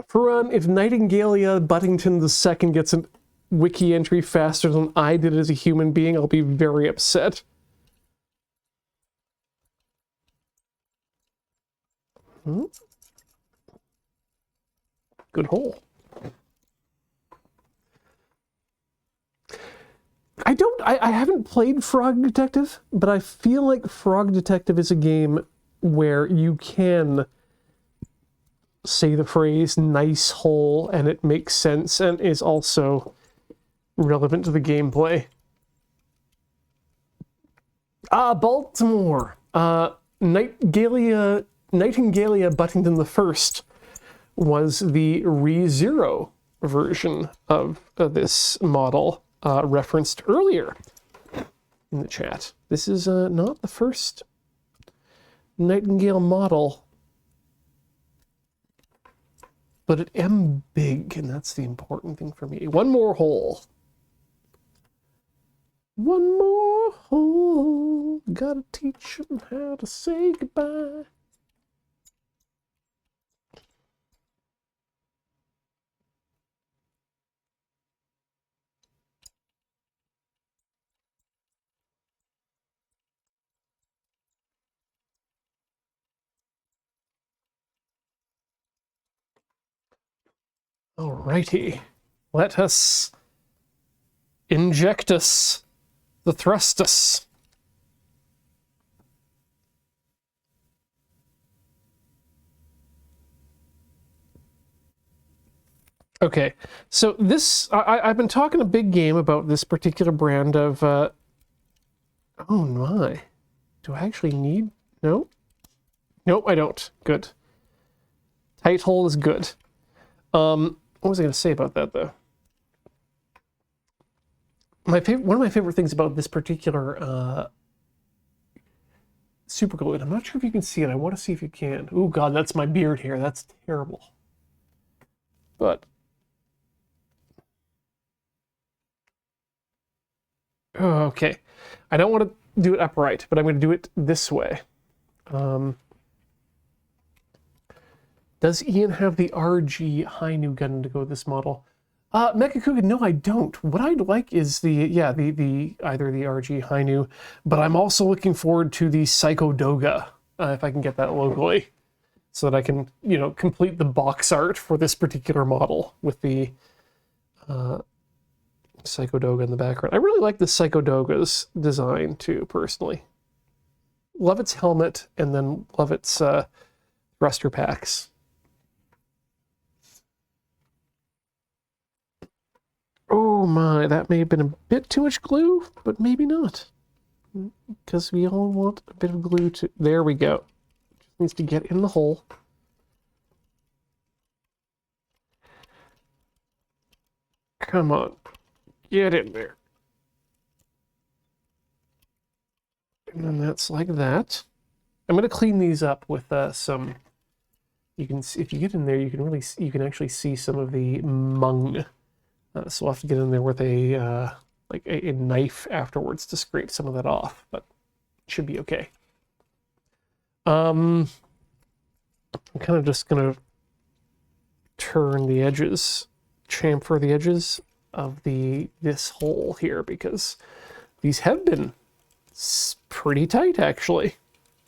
For if Nightingale Buttington II gets a wiki entry faster than I did as a human being, I'll be very upset. Good hole. I haven't played Frog Detective, but I feel like Frog Detective is a game where you can say the phrase nice hole and it makes sense and is also relevant to the gameplay. Baltimore. Nightingale Buttington I was the ReZero version of this model referenced earlier. in the chat. This is not the first Nightingale model, but it am big, and that's the important thing for me. One more hole. One more hole. Gotta teach them how to say goodbye. Alrighty. Let us inject us the thrustus. Okay, so this, I've been talking a big game about this particular brand of, oh my. Do I actually need, no? Nope, I don't. Good. Tight hole is good. What was I going to say about that, though? One of my favorite things about this particular super glue, and I'm not sure if you can see it. I want to see if you can. Oh God, that's my beard here. That's terrible. But oh, okay, I don't want to do it upright, but I'm going to do it this way. Does Ian have the RG Hainu gun to go with this model? Mecha Kugan, no, I don't. What I'd like is the either the RG Hainu, but I'm also looking forward to the Psycho Doga, if I can get that locally, so that I can, complete the box art for this particular model with the Psycho Doga in the background. I really like the Psycho Doga's design too, personally. Love its helmet, and then love its thruster packs. Oh my, that may have been a bit too much glue, but maybe not. Because we all want a bit of glue to... There we go. Just needs to get in the hole. Come on. Get in there. And then that's like that. I'm going to clean these up with some... You can see, if you get in there, you can actually see some of the mung. So we'll have to get in there with a knife afterwards to scrape some of that off, but it should be okay. I'm kind of just gonna turn the edges, chamfer the edges of this hole here, because these have been pretty tight actually.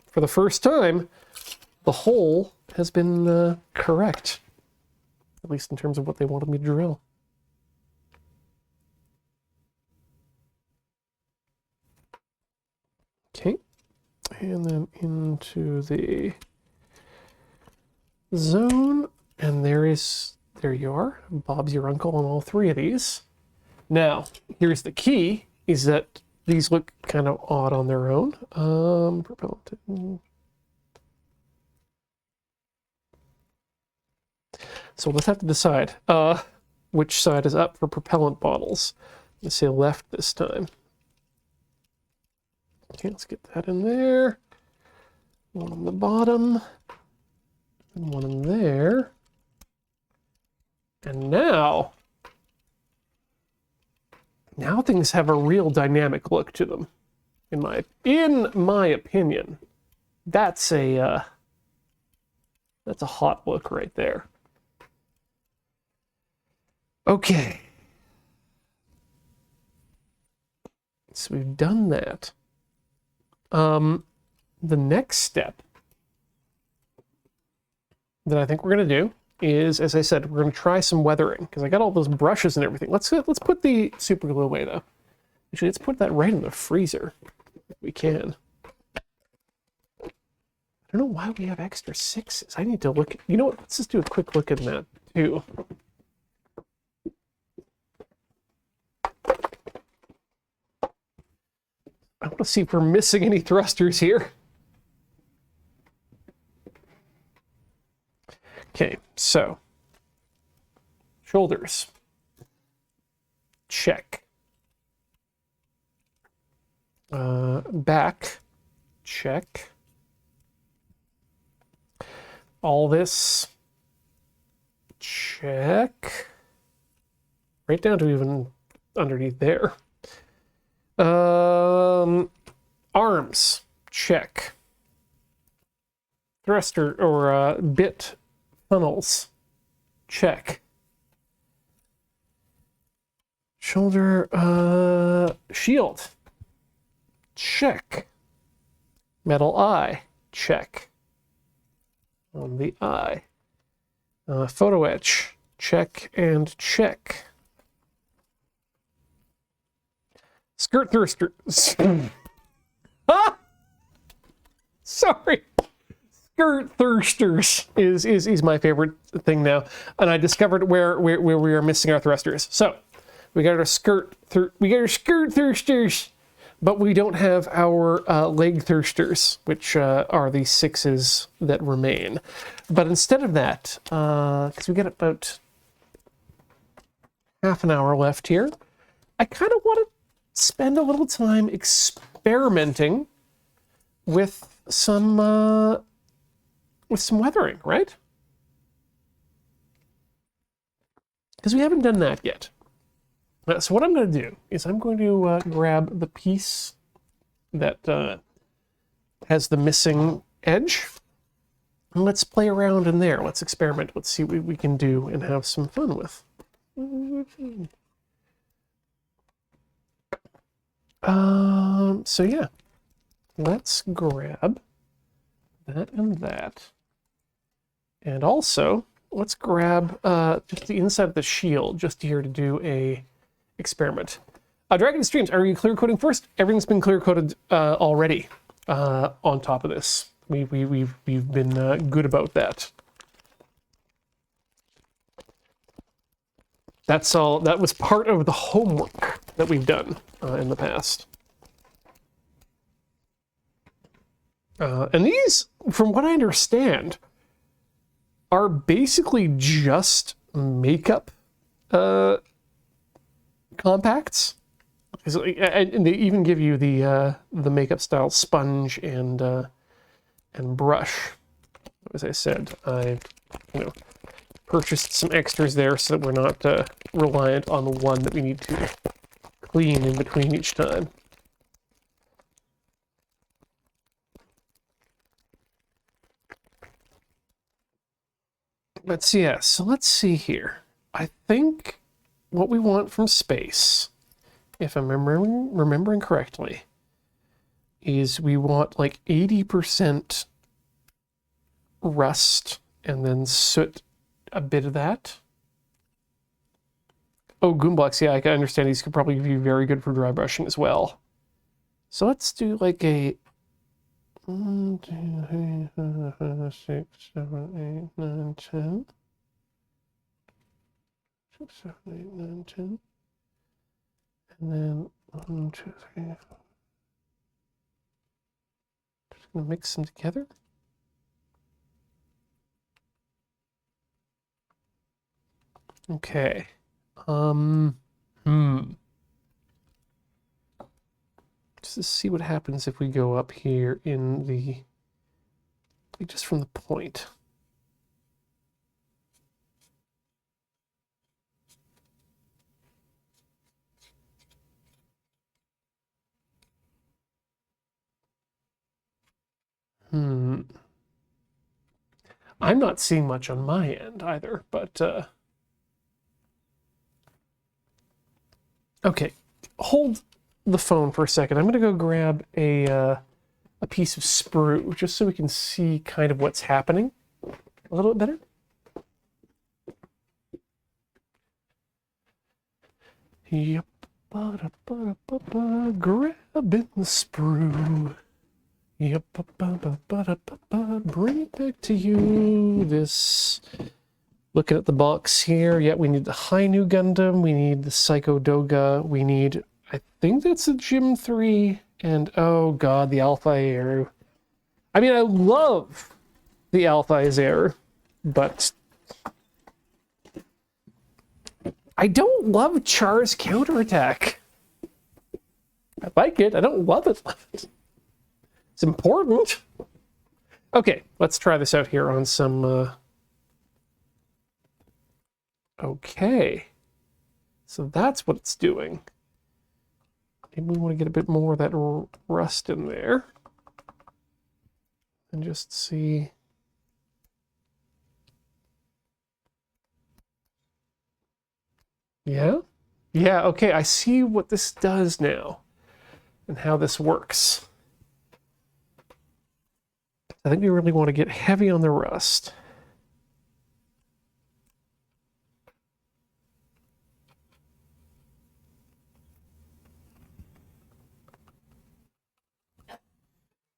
For the first time, the hole has been correct, at least in terms of what they wanted me to drill. Okay, and then into the zone, and there you are. Bob's your uncle on all three of these. Now, here's the key, is that these look kind of odd on their own. Propellant. So we'll just have to decide which side is up for propellant bottles. Let's say left this time. Okay, let's get that in there. One on the bottom. And one in there. And now things have a real dynamic look to them. In my opinion. That's a hot look right there. Okay. So we've done that. The next step that I think we're going to do is, as I said, we're going to try some weathering, because I got all those brushes and everything. Let's put the super glue away, though. Actually, let's put that right in the freezer, if we can. I don't know why we have extra 6s. I need to look... You know what? Let's just do a quick look at that, too. I want to see if we're missing any thrusters here. Okay, so shoulders, check. Back, check. All this, check. Right down to even underneath there. Arms, check. Thruster or bit funnels, check. Shoulder, shield, check. Metal eye, check. On the eye. Photo etch, check and check. Skirt thruster. Ah! Sorry. Skirt thirsters is my favorite thing now, and I discovered where we are missing our thrusters. So we got our skirt thirsters, but we don't have our leg thirsters, which are the 6s that remain. But instead of that, because we got about half an hour left here, I kind of want to spend a little time experimenting with some weathering, right? Because we haven't done that yet. So what I'm going to do is I'm going to grab the piece that has the missing edge, and let's play around in there. Let's experiment. Let's see what we can do and have some fun with. So yeah, let's grab that and that. And also, let's grab just the inside of the shield just here to do a experiment. Dragon Streams, are you clear coding first? Everything's been clear coded already on top of this. We've been good about that. That's all. That was part of the homework that we've done in the past. And these, from what I understand, are basically just makeup compacts. And they even give you the makeup style sponge and brush. As I said, I purchased some extras there so that we're not reliant on the one that we need to clean in between each time. Let's see, yeah, so let's see here. I think what we want from space, if I'm remembering correctly, is we want like 80% rust and then soot a bit of that. Oh, Gunpla, yeah, I can understand these could probably be very good for dry brushing as well. So let's do like a 1, 2, 3, 4, 5, 6, 7, 8, 9, 10. 6, 7, 8, 9, 10. And then 1, 2, 3. Just gonna mix them together. Okay. Just to see what happens if we go up here in the, just from the point. I'm not seeing much on my end either, but okay, hold the phone for a second. I'm going to go grab a piece of sprue just so we can see kind of what's happening a little bit better. Yep, grabbing the sprue. Yep, bring it back to you. This. Looking at the box here, yeah, we need the Hainu Gundam, we need the Psycho Doga, we need, I think that's a Gym 3, and oh god, the Alpha Aeru. I mean, I love the Alpha Aeru, but I don't love Char's counterattack. I like it. I don't love it. It's important. Okay, let's try this out here on some... Okay. So that's what it's doing. Maybe we want to get a bit more of that rust in there. And just see... Yeah? Yeah, okay, I see what this does now. And how this works. I think we really want to get heavy on the rust.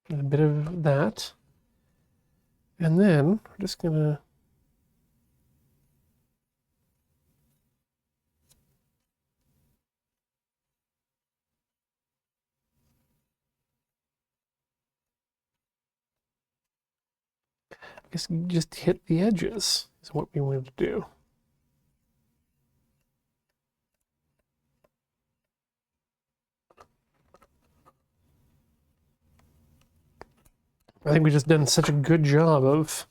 And a bit of that. And then we're just gonna just hit the edges is what we wanted to do. I think we've just done such a good job of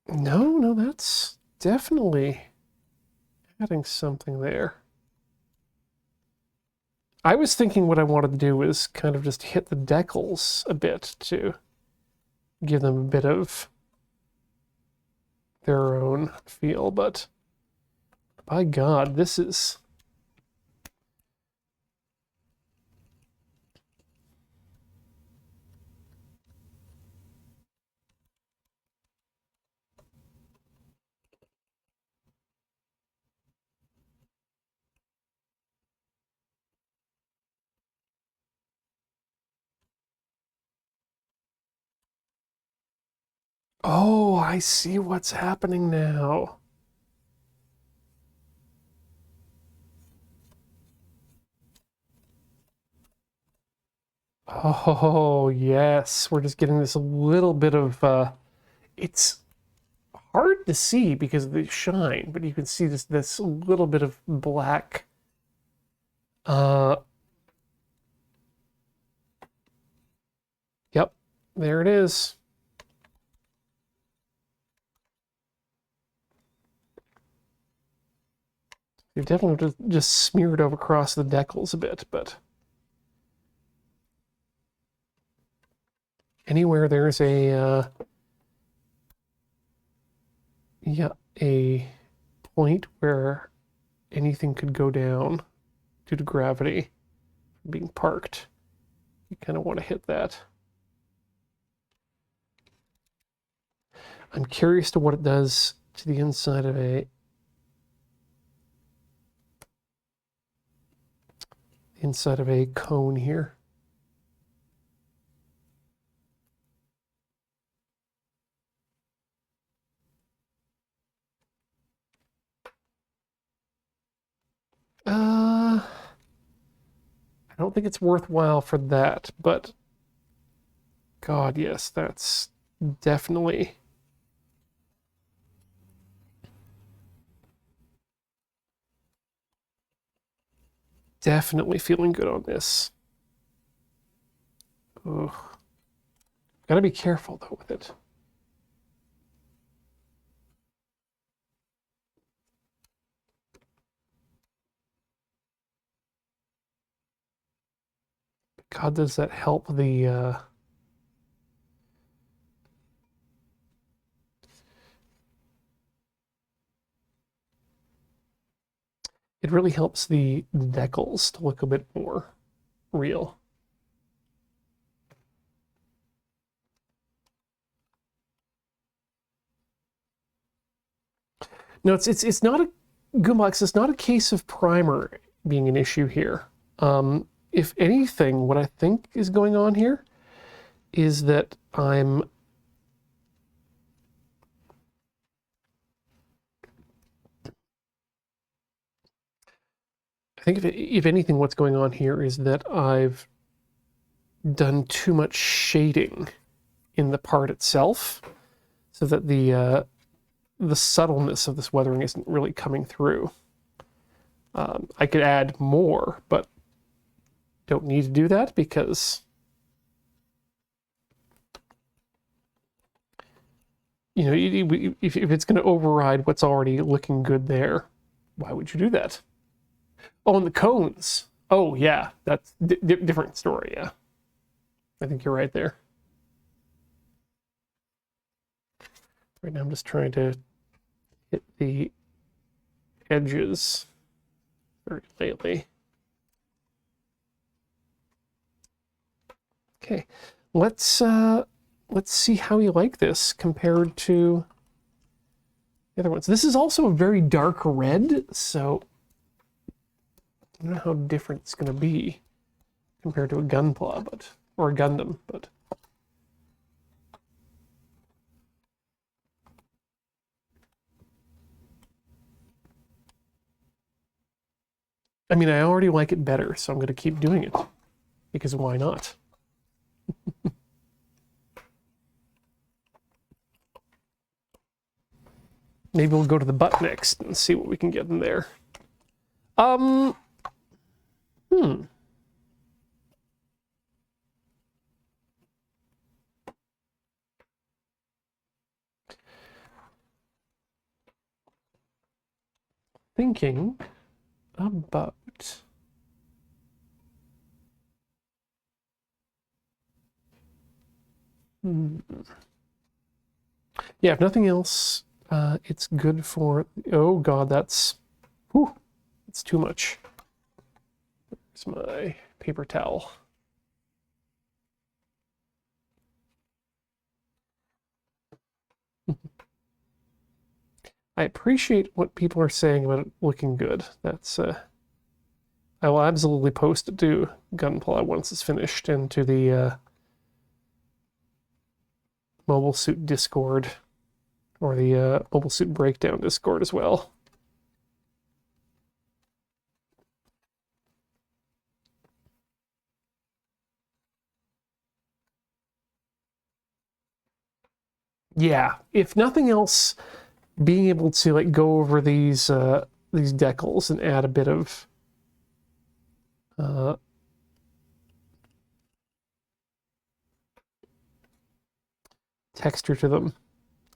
no, that's definitely adding something there. I was thinking what I wanted to do was kind of just hit the decals a bit to give them a bit of their own feel, but by God, this is... Oh, I see what's happening now. Oh, yes. We're just getting this a little bit of... it's hard to see because of the shine, but you can see this little bit of black. Yep, there it is. You've definitely just smeared over across the decals a bit, but anywhere there's a a point where anything could go down due to gravity being parked, you kind of want to hit that. I'm curious to what it does to the inside of a cone here. I don't think it's worthwhile for that, but God, yes, that's definitely feeling good on this. Ugh. Gotta be careful though with it. God, does that help the it really helps the decals to look a bit more real. No, it's not a Gunpla. It's not a case of primer being an issue here. If anything, what I think is going on here is that I think if anything, what's going on here is that I've done too much shading in the part itself, so that the the subtleness of this weathering isn't really coming through. I could add more, but don't need to do that because if it's going to override what's already looking good there, why would you do that? Oh, and the cones. Oh, yeah, that's different story, yeah. I think you're right there. Right now I'm just trying to hit the edges very lightly. Okay, let's see how you like this compared to the other ones. This is also a very dark red, so I don't know how different it's going to be compared to a Gunpla, or a Gundam, but I mean, I already like it better, so I'm going to keep doing it because why not? Maybe we'll go to the butt next and see what we can get in there. Thinking about yeah, if nothing else, it's good for, oh god, that's too much. Here's my paper towel. I appreciate what people are saying about it looking good. That's I will absolutely post it to Gunpla once it's finished, and to the Mobile Suit Discord, or the Mobile Suit Breakdown Discord as well. Yeah, if nothing else, being able to like go over these decals and add a bit of texture to them,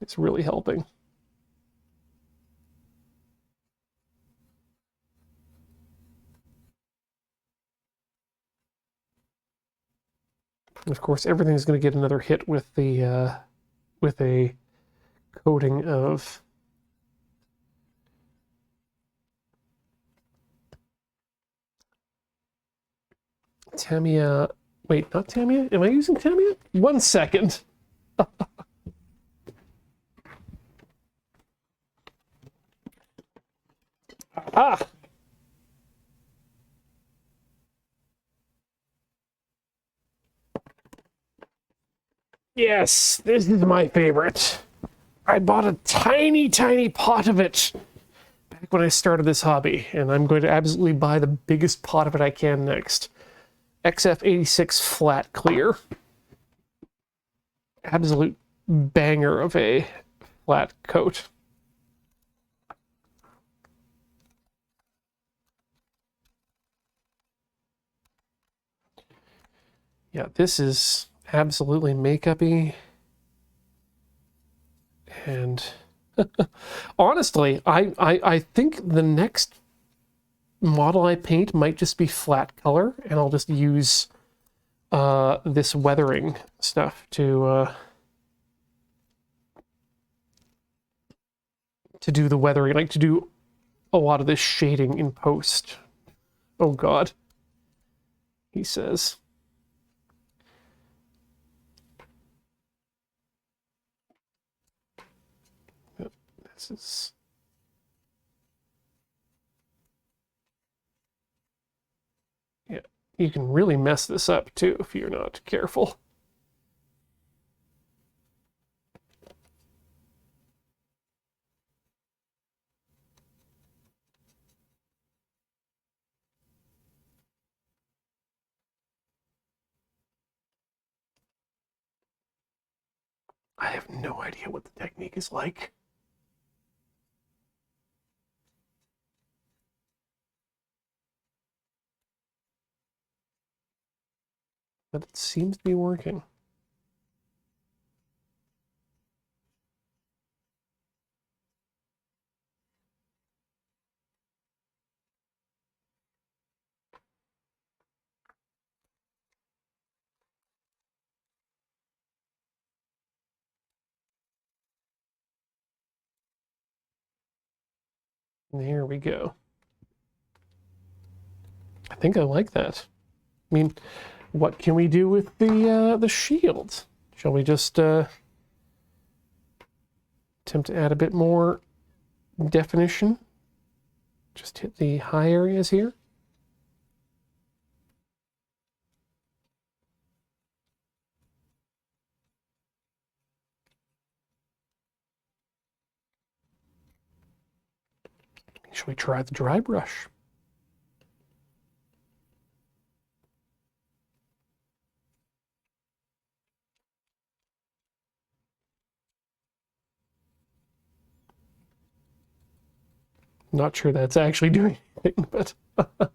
it's really helping. And of course, everything's going to get another hit with the with a coating of Tamiya. Wait, not Tamiya? Am I using Tamiya? 1 second. Ah! Yes, this is my favorite. I bought a tiny, tiny pot of it back when I started this hobby, and I'm going to absolutely buy the biggest pot of it I can next. XF86 Flat Clear. Absolute banger of a flat coat. Yeah, this is absolutely makeup-y. And honestly, I think the next model I paint might just be flat color, and I'll just use this weathering stuff to do the weathering, like to do a lot of this shading in post. Oh god, he says. This is... yeah, you can really mess this up too if you're not careful. I have no idea what the technique is like. but it seems to be working. There we go. I think I like that. I mean, what can we do with the shield? Shall we just attempt to add a bit more definition? Just hit the high areas here. Shall we try the dry brush? Not sure that's actually doing anything, but let's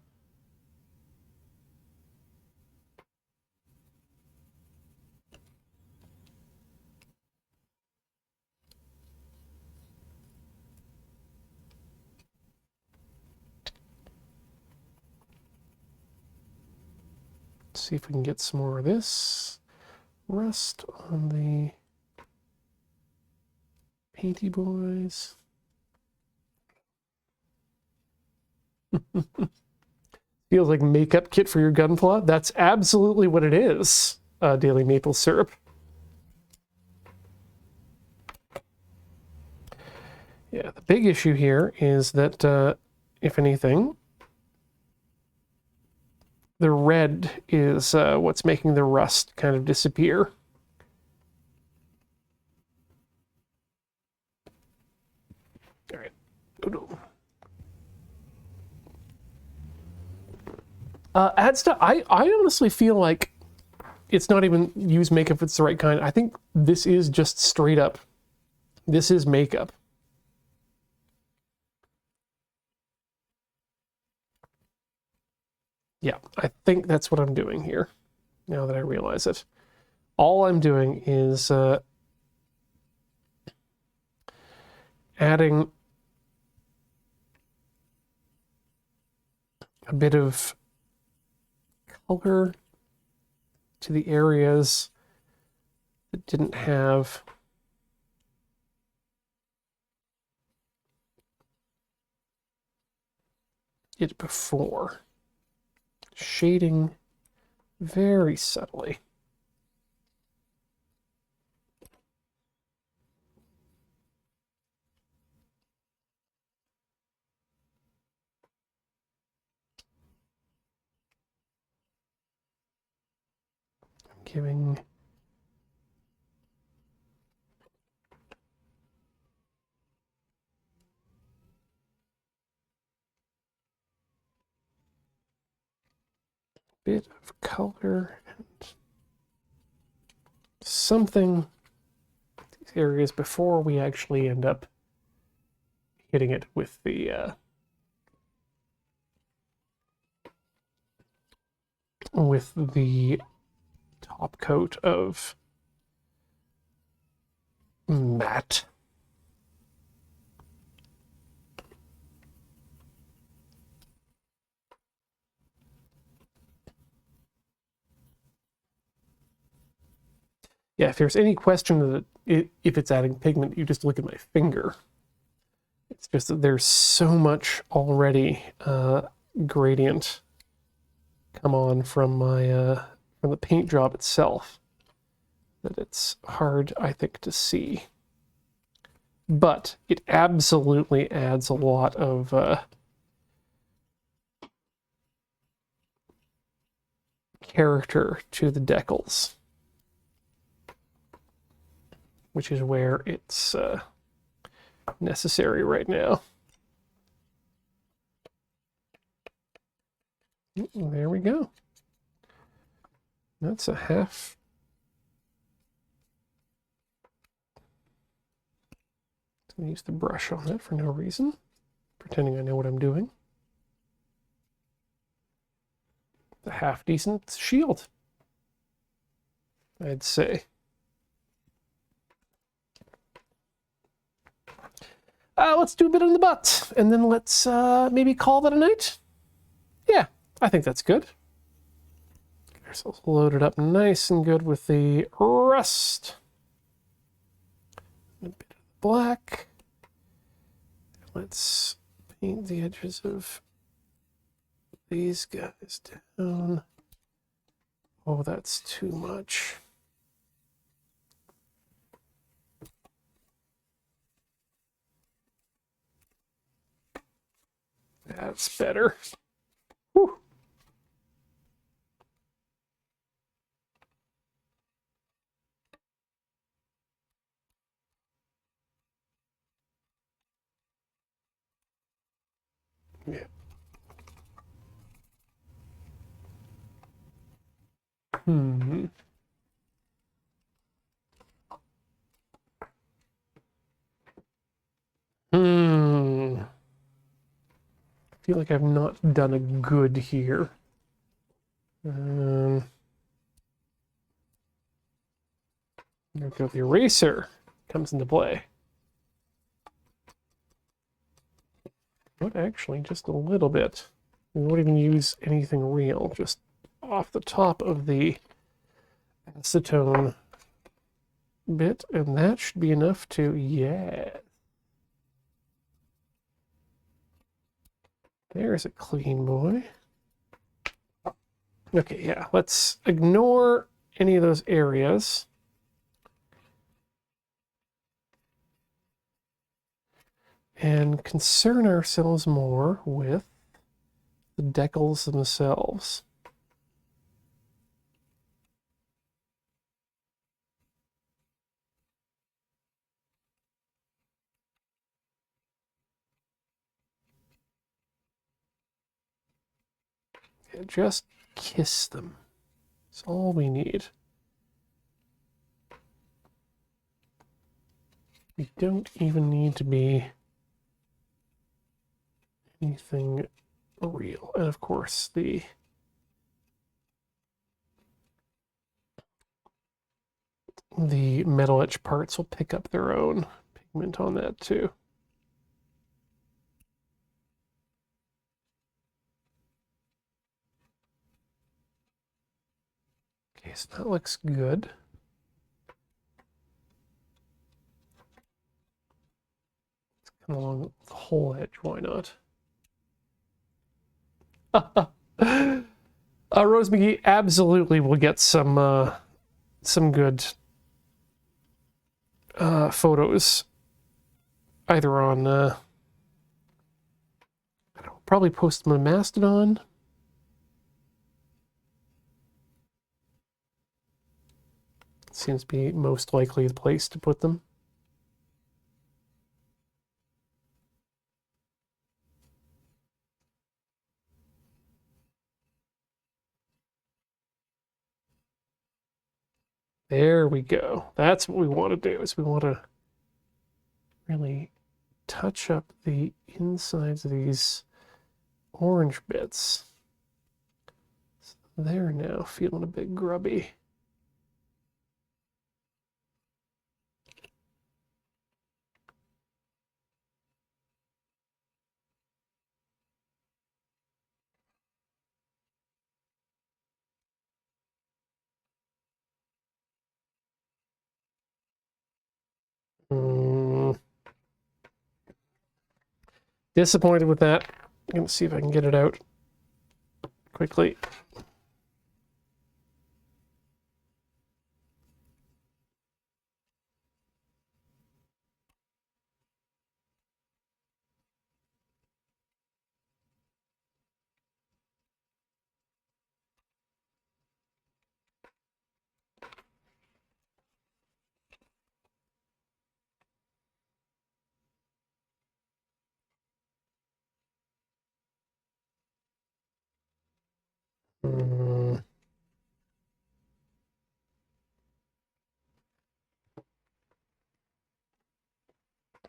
see if we can get some more of this rust on the painty boys. Feels like makeup kit for your Gunpla. That's absolutely what it is, Daily Maple Syrup. Yeah, the big issue here is that, if anything, the red is what's making the rust kind of disappear. All right. Add stuff. I honestly feel like it's not even use makeup if it's the right kind. I think this is just straight up. This is makeup. Yeah, I think that's what I'm doing here, now that I realize it. All I'm doing is adding a bit of color to the areas that didn't have it before. Shading very subtly. I'm giving a bit of color and something these areas before we actually end up hitting it with the top coat of matte. Yeah, if there's any question that if it's adding pigment, you just look at my finger. It's just that there's so much already gradient come on from my from the paint job itself that it's hard, I think, to see. But it absolutely adds a lot of character to the decals, which is where it's necessary right now. There we go. That's a half. I'm going to use the brush on that for no reason, pretending I know what I'm doing. The half decent shield. I'd say. Let's do a bit on the butt, and then let's maybe call that a night. Yeah, I think that's good. Get ourselves loaded up nice and good with the rust. A bit of black. Let's paint the edges of these guys down. Oh, that's too much. That's better. Whew. Yeah. Hmm. Hmm. I feel like I've not done a good here. There we go. The eraser comes into play. What, actually, just a little bit. We won't even use anything real, just off the top of the acetone bit, and that should be enough to, yeah. There's a clean boy. Okay, yeah, let's ignore any of those areas. And concern ourselves more with the decals themselves. And just kiss them. That's all we need. We don't even need to be anything real. And of course, the metal etch parts will pick up their own pigment on that too. Okay, so that looks good. Let's come along the whole edge, why not? Rose McGee absolutely will get some good photos either on I don't know, probably post them on Mastodon. Seems to be most likely the place to put them. There we go. That's what we want to do, is we want to really touch up the insides of these orange bits. So they're now feeling a bit grubby. Disappointed with that. I'm going to see if I can get it out quickly.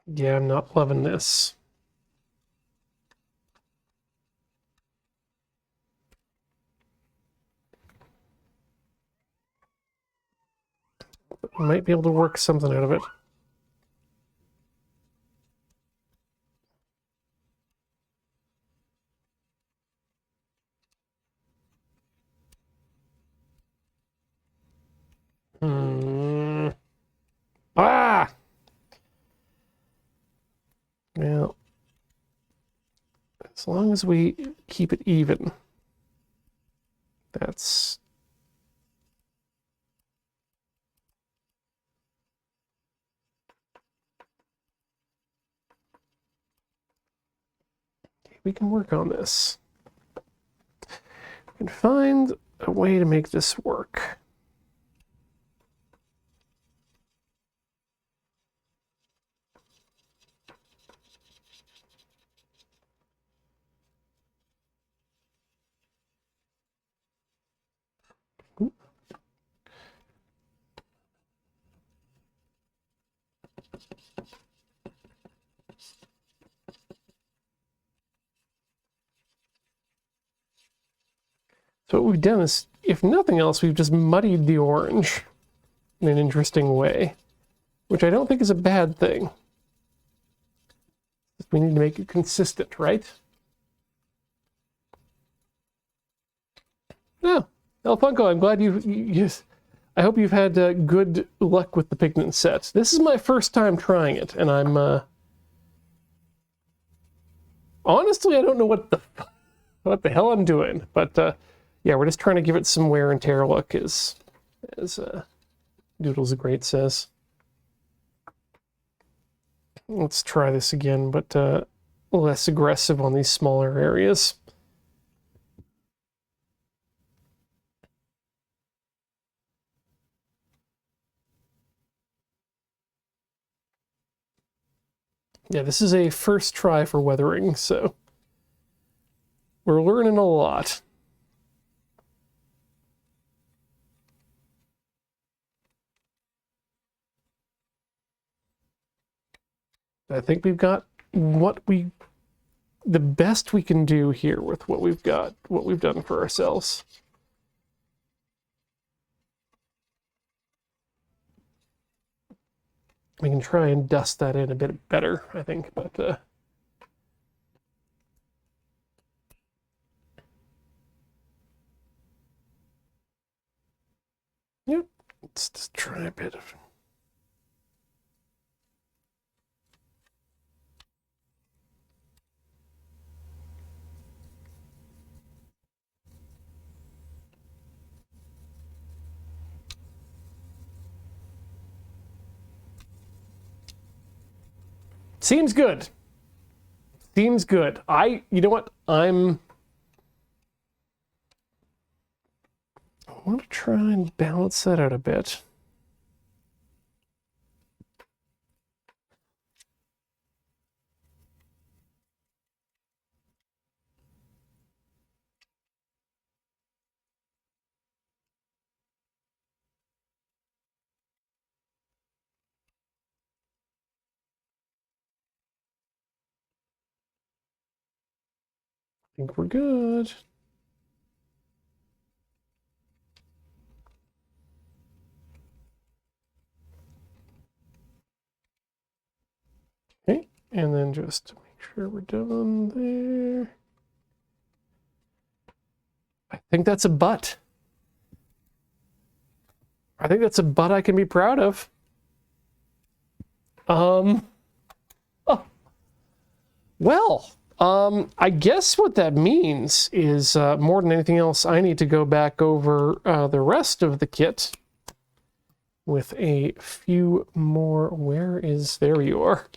Yeah, I'm not loving this. we might be able to work something out of it. Ah! Well, as long as we keep it even, that's... We can work on this. We can find a way to make this work. So what we've done is, if nothing else, we've just muddied the orange in an interesting way, which I don't think is a bad thing. We need to make it consistent, right? Yeah, El Funko, I'm glad you I hope you've had good luck with the pigment set. This is my first time trying it, and I'm honestly, I don't know what the hell I'm doing, but yeah, we're just trying to give it some wear and tear look, as Doodles the Great says. Let's try this again, but less aggressive on these smaller areas. Yeah, this is a first try for weathering, so we're learning a lot. I think we've got the best we can do here with what we've got, what we've done for ourselves. We can try and dust that in a bit better, I think, but yep, let's just try a bit of... Seems good. Seems good. You know what? I want to try and balance that out a bit. I think we're good. Okay, and then just to make sure we're done there. I think that's a butt. I think that's a butt I can be proud of. Oh. Well, I guess what that means is, more than anything else, I need to go back over the rest of the kit with a few more. There you are.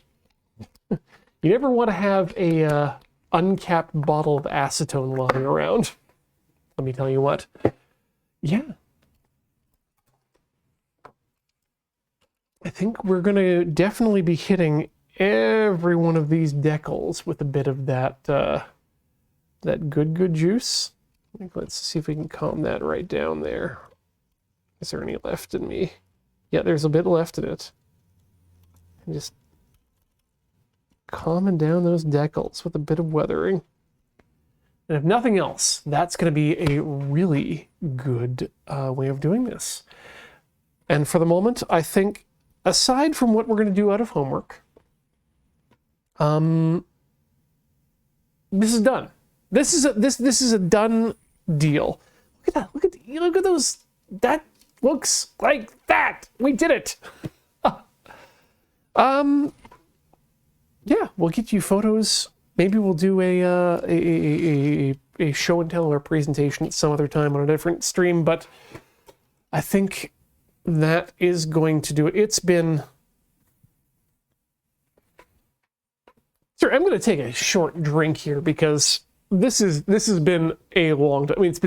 You never want to have a uncapped bottle of acetone lying around. Let me tell you what. Yeah. I think we're going to definitely be hitting every one of these decals with a bit of that that good juice. Let's see if we can calm that right down there. Is there any left in me? Yeah, there's a bit left in it. And just calming down those decals with a bit of weathering. And if nothing else, that's going to be a really good way of doing this. And for the moment, I think, aside from what we're going to do out of homework, this is done. This is a done deal. Look at that. Look at those. That looks like that. We did it. Yeah, we'll get you photos. Maybe we'll do a show and tell or presentation at some other time on a different stream, but I think that is going to do it. It's been... Sir, I'm going to take a short drink here because this has been a long time. I mean, it's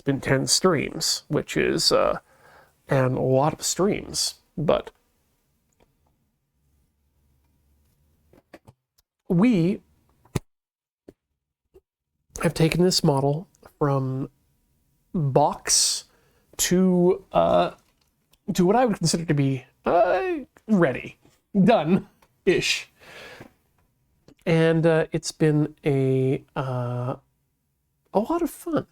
been 10 streams, which is and a lot of streams, but we have taken this model from box to what I would consider to be ready, done-ish. And it's been a lot of fun.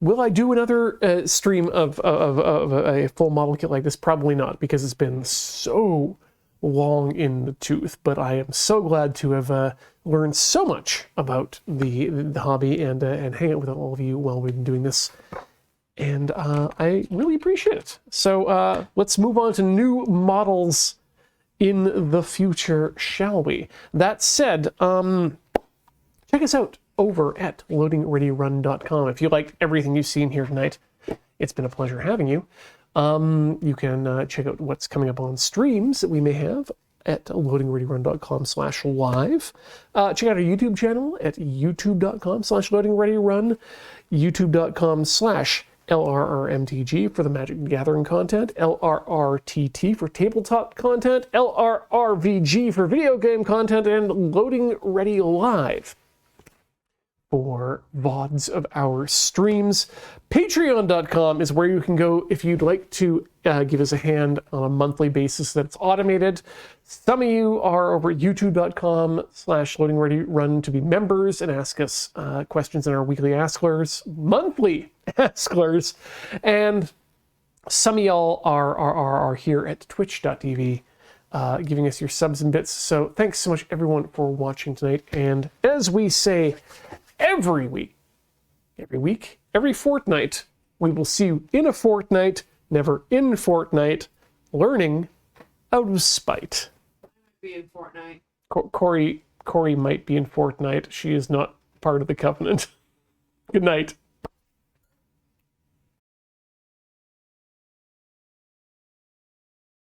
Will I do another stream of a full model kit like this? Probably not, because it's been so long in the tooth. But I am so glad to have learned so much about the hobby and hang out with all of you while we've been doing this. And I really appreciate it. So let's move on to new models in the future, shall we? That said, check us out over at loadingreadyrun.com. If you liked everything you've seen here tonight, it's been a pleasure having you. You can check out what's coming up on streams that we may have at loadingreadyrun.com/live. Check out our YouTube channel at youtube.com/loadingreadyrun, youtube.com/LRRMTG for the Magic the Gathering content, LRRTT for tabletop content, LRRVG for video game content, and Loading Ready Live for VODs of our streams. Patreon.com is where you can go if you'd like to give us a hand on a monthly basis that's automated. Some of you are over at youtube.com/loadingreadyrun to be members and ask us questions in our weekly Asklers, monthly Asklers, and some of y'all are here at twitch.tv giving us your subs and bits. So thanks so much everyone for watching tonight, and as we say every fortnight, we will see you in a fortnight, never in Fortnite, learning out of spite. Be in Fortnite. Corey might be in Fortnite. She is not part of the Covenant. Good night.